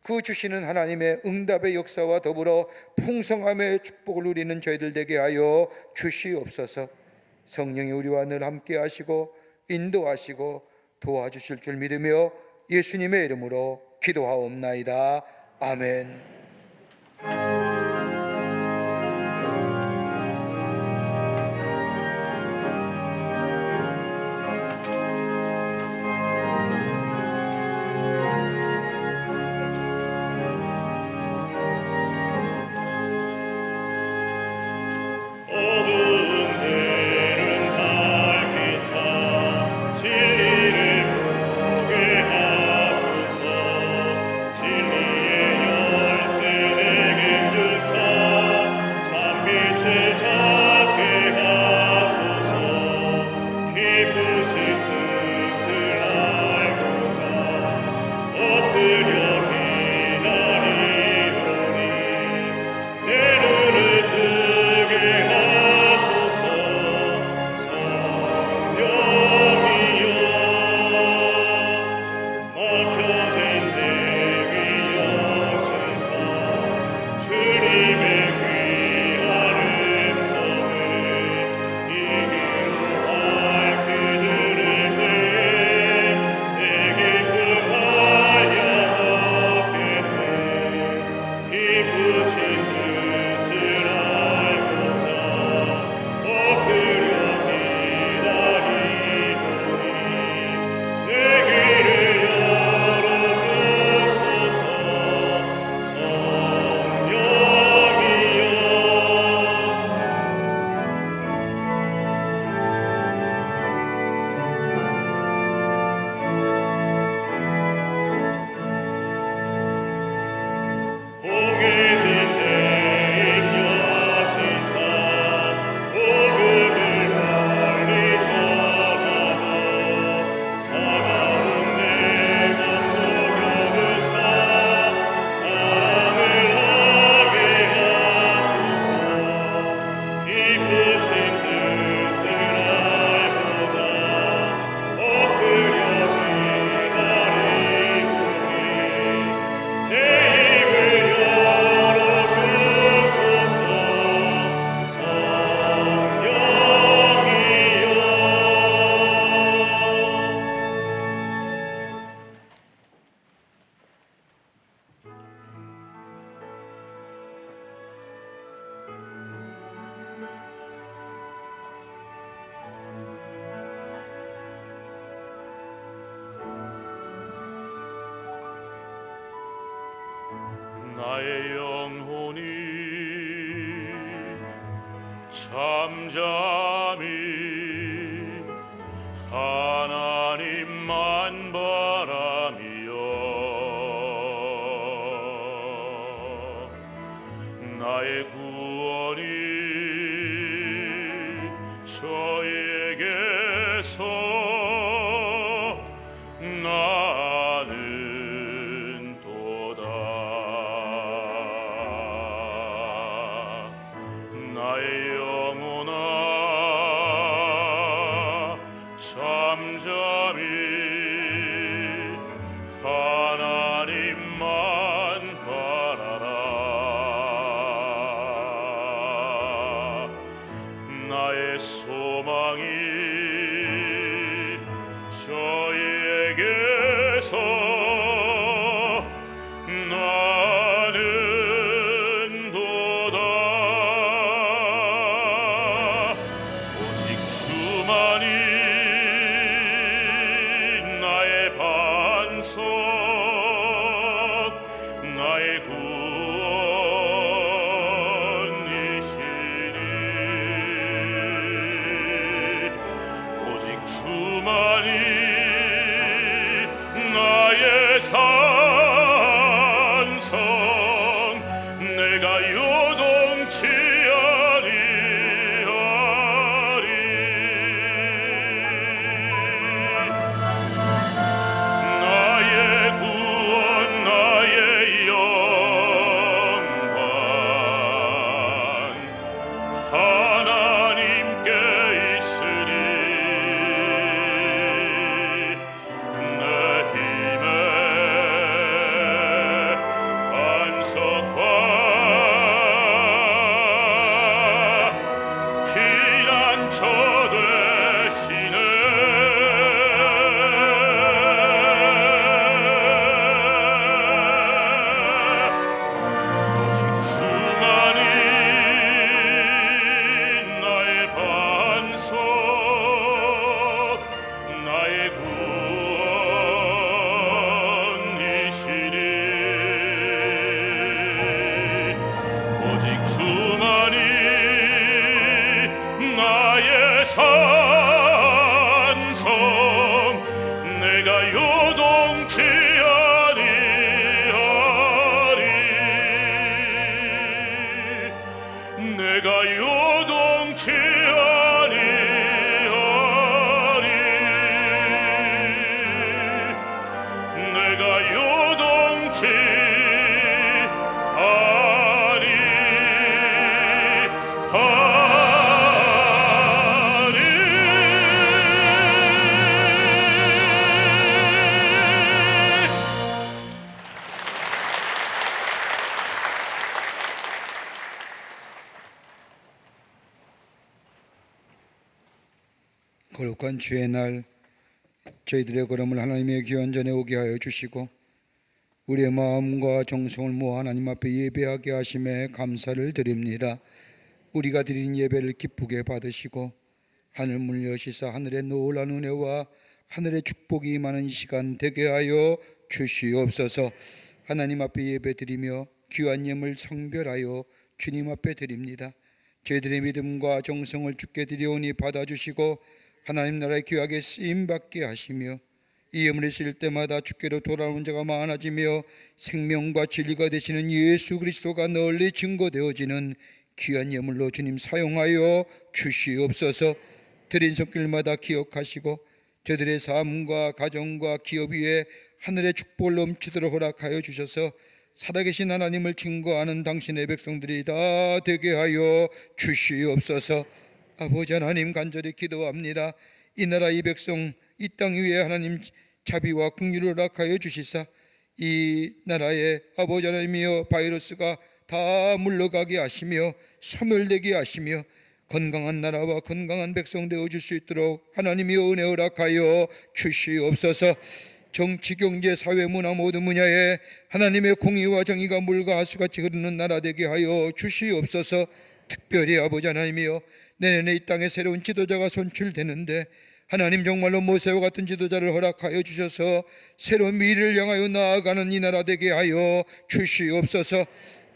그 주시는 하나님의 응답의 역사와 더불어 풍성함의 축복을 누리는 저희들 되게 하여 주시옵소서. 성령이 우리와 늘 함께 하시고 인도하시고 도와주실 줄 믿으며 예수님의 이름으로 기도하옵나이다. 아멘. 나의 영혼이 잠잠히 하나님만 바라며 나의 구원이 저에게서 나는 도다. 나의 영혼아 잠잠히 하나님만 바라라. 나의 소망이 저에게서 나는 도다. 오직 주만이 나의 반석 나의 구원이시니 오직 주만이 나의 산성 내가 요동치 아니하리. 나의 산성 내가 요동치 아니하리 내가 요동치 아니하리 내가 요동치 거룩한 주의 날 저희들의 걸음을 하나님의 귀한 전에 오게 하여 주시고 우리의 마음과 정성을 모아 하나님 앞에 예배하게 하심에 감사를 드립니다. 우리가 드린 예배를 기쁘게 받으시고 하늘 문을 여시사 하늘의 놀라운 은혜와 하늘의 축복이 임하는 이 시간 되게 하여 주시옵소서. 하나님 앞에 예배드리며 귀한 예물 성별하여 주님 앞에 드립니다. 저희들의 믿음과 정성을 주께 드리오니 받아주시고 하나님 나라의 귀하게 쓰임받게 하시며 이 예물을 쓰일 때마다 주께로 돌아오는 자가 많아지며 생명과 진리가 되시는 예수 그리스도가 널리 증거되어지는 귀한 예물로 주님 사용하여 주시옵소서. 드린 손길마다 기억하시고 저들의 삶과 가정과 기업 위에 하늘의 축복을 넘치도록 허락하여 주셔서 살아계신 하나님을 증거하는 당신의 백성들이 다 되게 하여 주시옵소서. 아버지 하나님 간절히 기도합니다. 이 나라 이 백성 이 땅 위에 하나님 자비와 긍휼을 허락하여 주시사 이 나라에 아버지 하나님이여 바이러스가 다 물러가게 하시며 소멸되게 하시며 건강한 나라와 건강한 백성 되어줄 수 있도록 하나님이 은혜 허락하여 주시옵소서. 정치, 경제, 사회, 문화 모든 분야에 하나님의 공의와 정의가 물과 하수같이 흐르는 나라 되게 하여 주시옵소서. 특별히 아버지 하나님이여 내년에 이 땅에 새로운 지도자가 선출되는데 하나님 정말로 모세와 같은 지도자를 허락하여 주셔서 새로운 미래를 향하여 나아가는 이 나라 되게 하여 주시옵소서.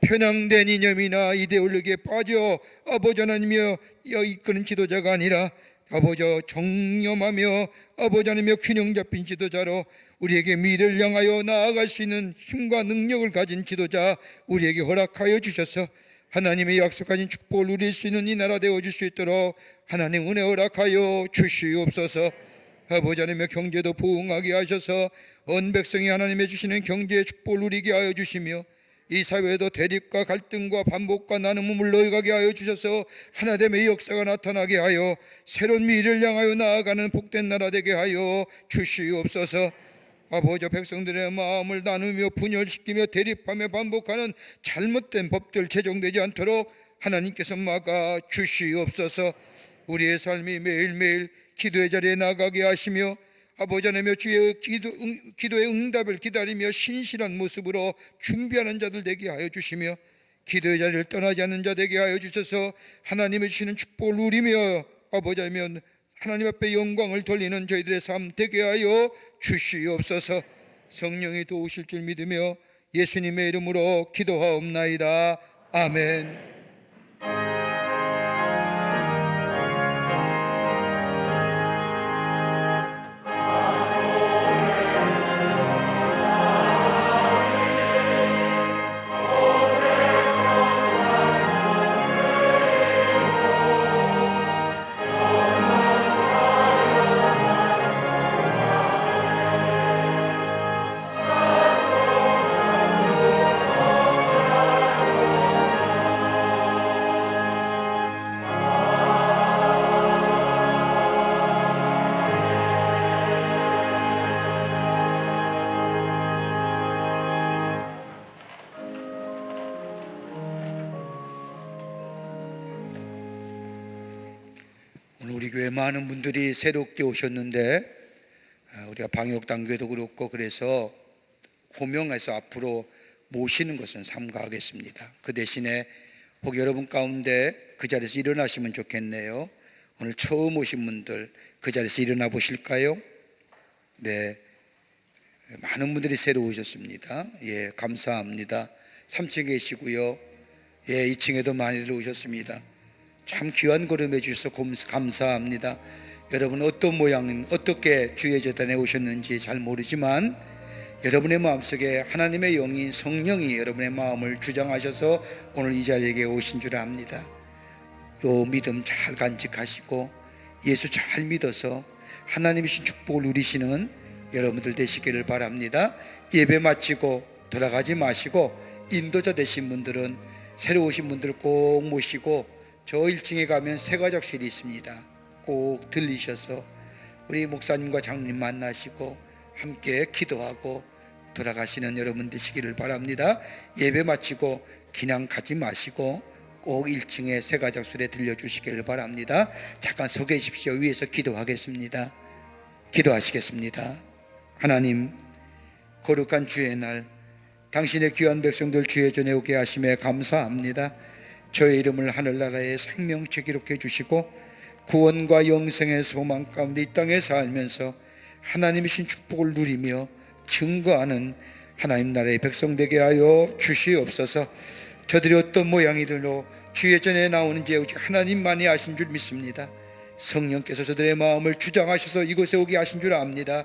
편향된 이념이나 이데올로기에 빠져 아버지 하나님이여 이끄는 지도자가 아니라 아버지 정념하며 아버지 하나님이여 균형 잡힌 지도자로 우리에게 미래를 향하여 나아갈 수 있는 힘과 능력을 가진 지도자 우리에게 허락하여 주셔서 하나님의 약속하신 축복을 누릴 수 있는 이 나라 되어줄 수 있도록 하나님 은혜 허락하여 주시옵소서. 아버지 하나님의 경제도 부흥하게 하셔서 온 백성이 하나님의 주시는 경제의 축복을 누리게 하여 주시며 이 사회에도 대립과 갈등과 반복과 나눔을 물러가게 하여 주셔서 하나됨의 역사가 나타나게 하여 새로운 미래를 향하여 나아가는 복된 나라 되게 하여 주시옵소서. 아버지 백성들의 마음을 나누며 분열시키며 대립하며 반복하는 잘못된 법들 제정되지 않도록 하나님께서 막아 주시옵소서. 우리의 삶이 매일매일 기도의 자리에 나가게 하시며 아버지 하나님의 주의 기도의 응답을 기다리며 신실한 모습으로 준비하는 자들 되게 하여 주시며 기도의 자리를 떠나지 않는 자 되게 하여 주셔서 하나님의 주시는 축복을 누리며 아버지 하나님 하나님 앞에 영광을 돌리는 저희들의 삶 되게 하여 주시옵소서. 성령이 도우실 줄 믿으며 예수님의 이름으로 기도하옵나이다. 아멘. 우리 교회 많은 분들이 새롭게 오셨는데 우리가 방역 단계도 그렇고 그래서 호명해서 앞으로 모시는 것은 삼가하겠습니다. 그 대신에 혹 여러분 가운데 그 자리에서 일어나시면 좋겠네요. 오늘 처음 오신 분들 그 자리에서 일어나 보실까요? 네, 많은 분들이 새로 오셨습니다. 예, 감사합니다. 3층에 계시고요. 예, 2층에도 많이들 오셨습니다. 참 귀한 걸음해 주셔서 감사합니다. 여러분 어떤 모양 어떻게 주의 재단에 오셨는지 잘 모르지만 여러분의 마음속에 하나님의 영인 성령이 여러분의 마음을 주장하셔서 오늘 이 자리에 오신 줄 압니다. 요 믿음 잘 간직하시고 예수 잘 믿어서 하나님이신 축복을 누리시는 여러분들 되시기를 바랍니다. 예배 마치고 돌아가지 마시고 인도자 되신 분들은 새로 오신 분들 꼭 모시고 저 1층에 가면 세가족실이 있습니다. 꼭 들리셔서 우리 목사님과 장로님 만나시고 함께 기도하고 돌아가시는 여러분 되시기를 바랍니다. 예배 마치고 그냥 가지 마시고 꼭 1층에 세가족실에 들려주시기를 바랍니다. 잠깐 서 계십시오. 위에서 기도하겠습니다. 기도하시겠습니다. 하나님, 거룩한 주의 날 당신의 귀한 백성들 주의 전에 오게 하심에 감사합니다. 저의 이름을 하늘나라의 생명책 기록해 주시고 구원과 영생의 소망 가운데 이 땅에 살면서 하나님이신 축복을 누리며 증거하는 하나님 나라의 백성 되게 하여 주시옵소서. 저들이 어떤 모양이들로 주의 전에 나오는지 오직 하나님만이 아신 줄 믿습니다. 성령께서 저들의 마음을 주장하셔서 이곳에 오게 하신 줄 압니다.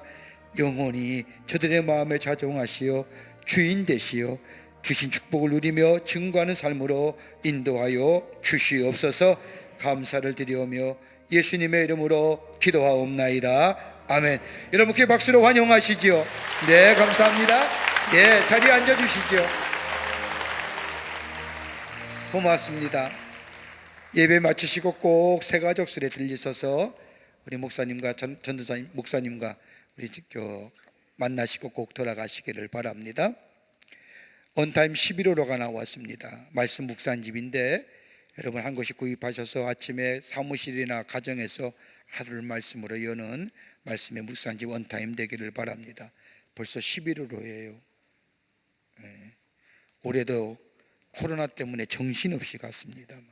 영원히 저들의 마음에 자종하시어 주인 되시어 주신 축복을 누리며 증거하는 삶으로 인도하여 주시옵소서. 감사를 드리오며 예수님의 이름으로 기도하옵나이다. 아멘. 여러분께 박수로 환영하시죠. 네, 감사합니다. 예, 자리에 앉아주시죠. 고맙습니다. 예배 마치시고 꼭 세가족실에 들리셔서 우리 목사님과 전도사님 목사님과 우리 만나시고 꼭 돌아가시기를 바랍니다. 온타임 11호로가 나왔습니다. 말씀 묵상집인데 여러분 한 곳씩 구입하셔서 아침에 사무실이나 가정에서 하루를 말씀으로 여는 말씀의 묵상집 온타임 되기를 바랍니다. 벌써 11호로예요. 올해도 코로나 때문에 정신없이 갔습니다만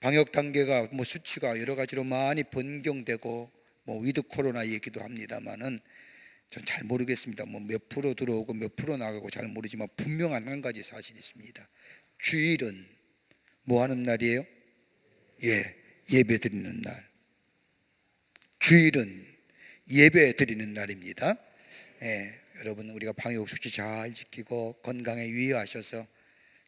방역 단계가 수치가 여러 가지로 많이 변경되고 위드 코로나 얘기도 합니다만은 전 잘 모르겠습니다. 몇 프로 들어오고 몇 프로 나가고 잘 모르지만 분명한 한 가지 사실이 있습니다. 주일은 뭐 하는 날이에요? 예배 드리는 날. 주일은 예배 드리는 날입니다. 여러분 우리가 방역 수치 잘 지키고 건강에 유의하셔서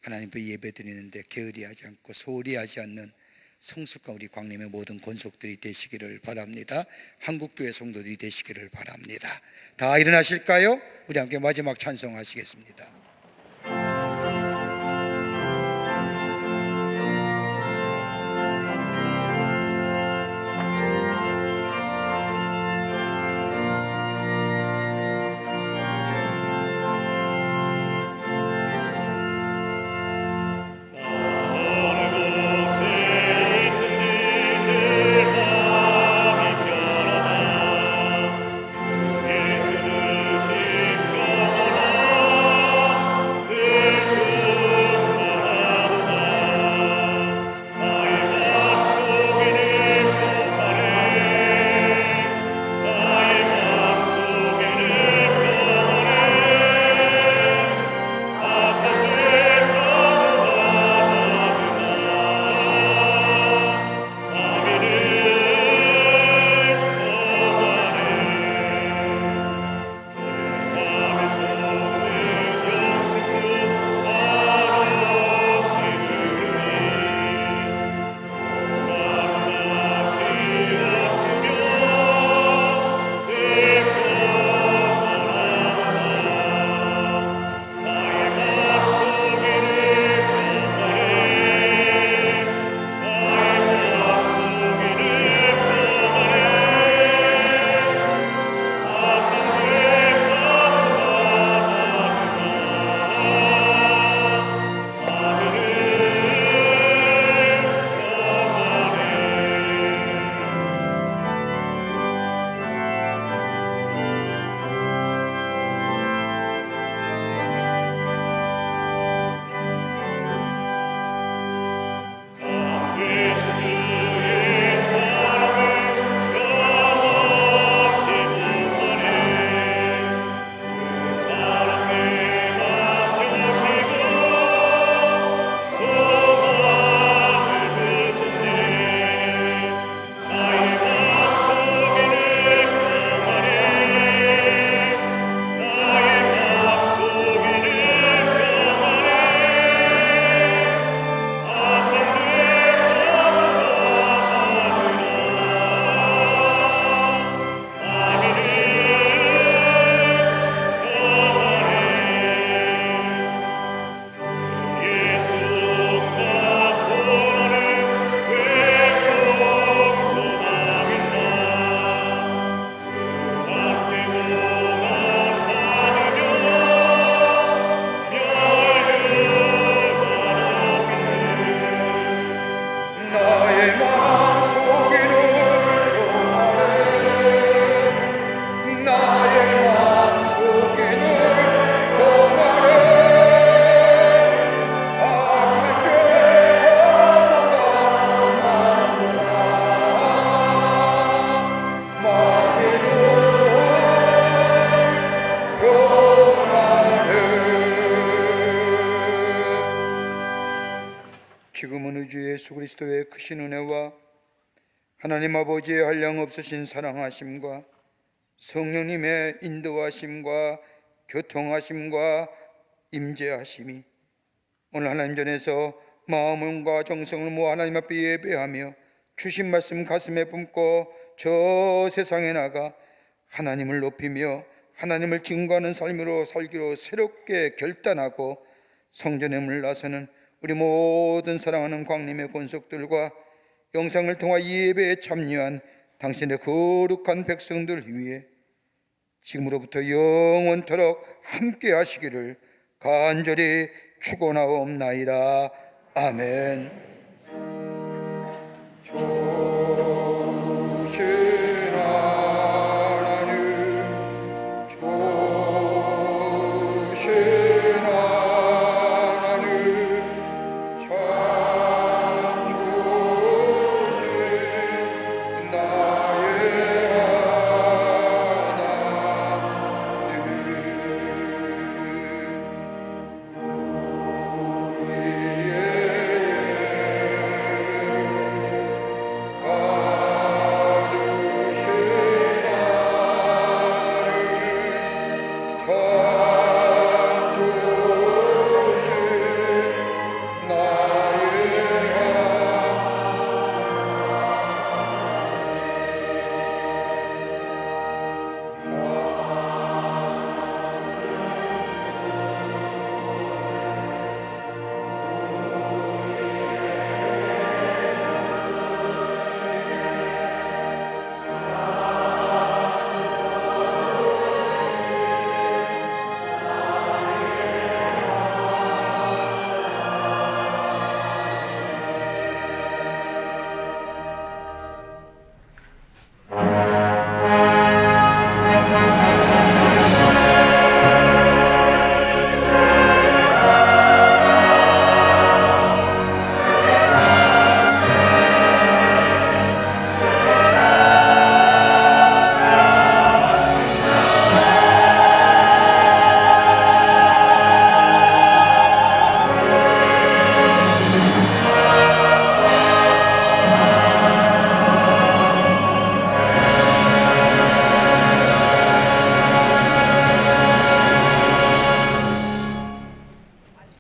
하나님께 예배 드리는데 게으리하지 않고 소홀히 하지 않는 성숙한 우리 광림의 모든 권속들이 되시기를 바랍니다. 한국교회 성도들이 되시기를 바랍니다. 다 일어나실까요? 우리 함께 마지막 찬송하시겠습니다. 예수 주신 평화 크신 은혜와 하나님 아버지의 한량없으신 사랑하심과 성령님의 인도하심과 교통하심과 임재하심이 오늘 하나님 전에서 마음과 정성을 모아 하나님 앞에 예배하며 주신 말씀 가슴에 품고 저 세상에 나가 하나님을 높이며 하나님을 증거하는 삶으로 살기로 새롭게 결단하고 성전에 물러서는 우리 모든 사랑하는 광림의 권속들과 영상을 통하 이 예배에 참여한 당신의 거룩한 백성들 위해 지금으로부터 영원토록 함께 하시기를 간절히 축원하옵나이다. 아멘.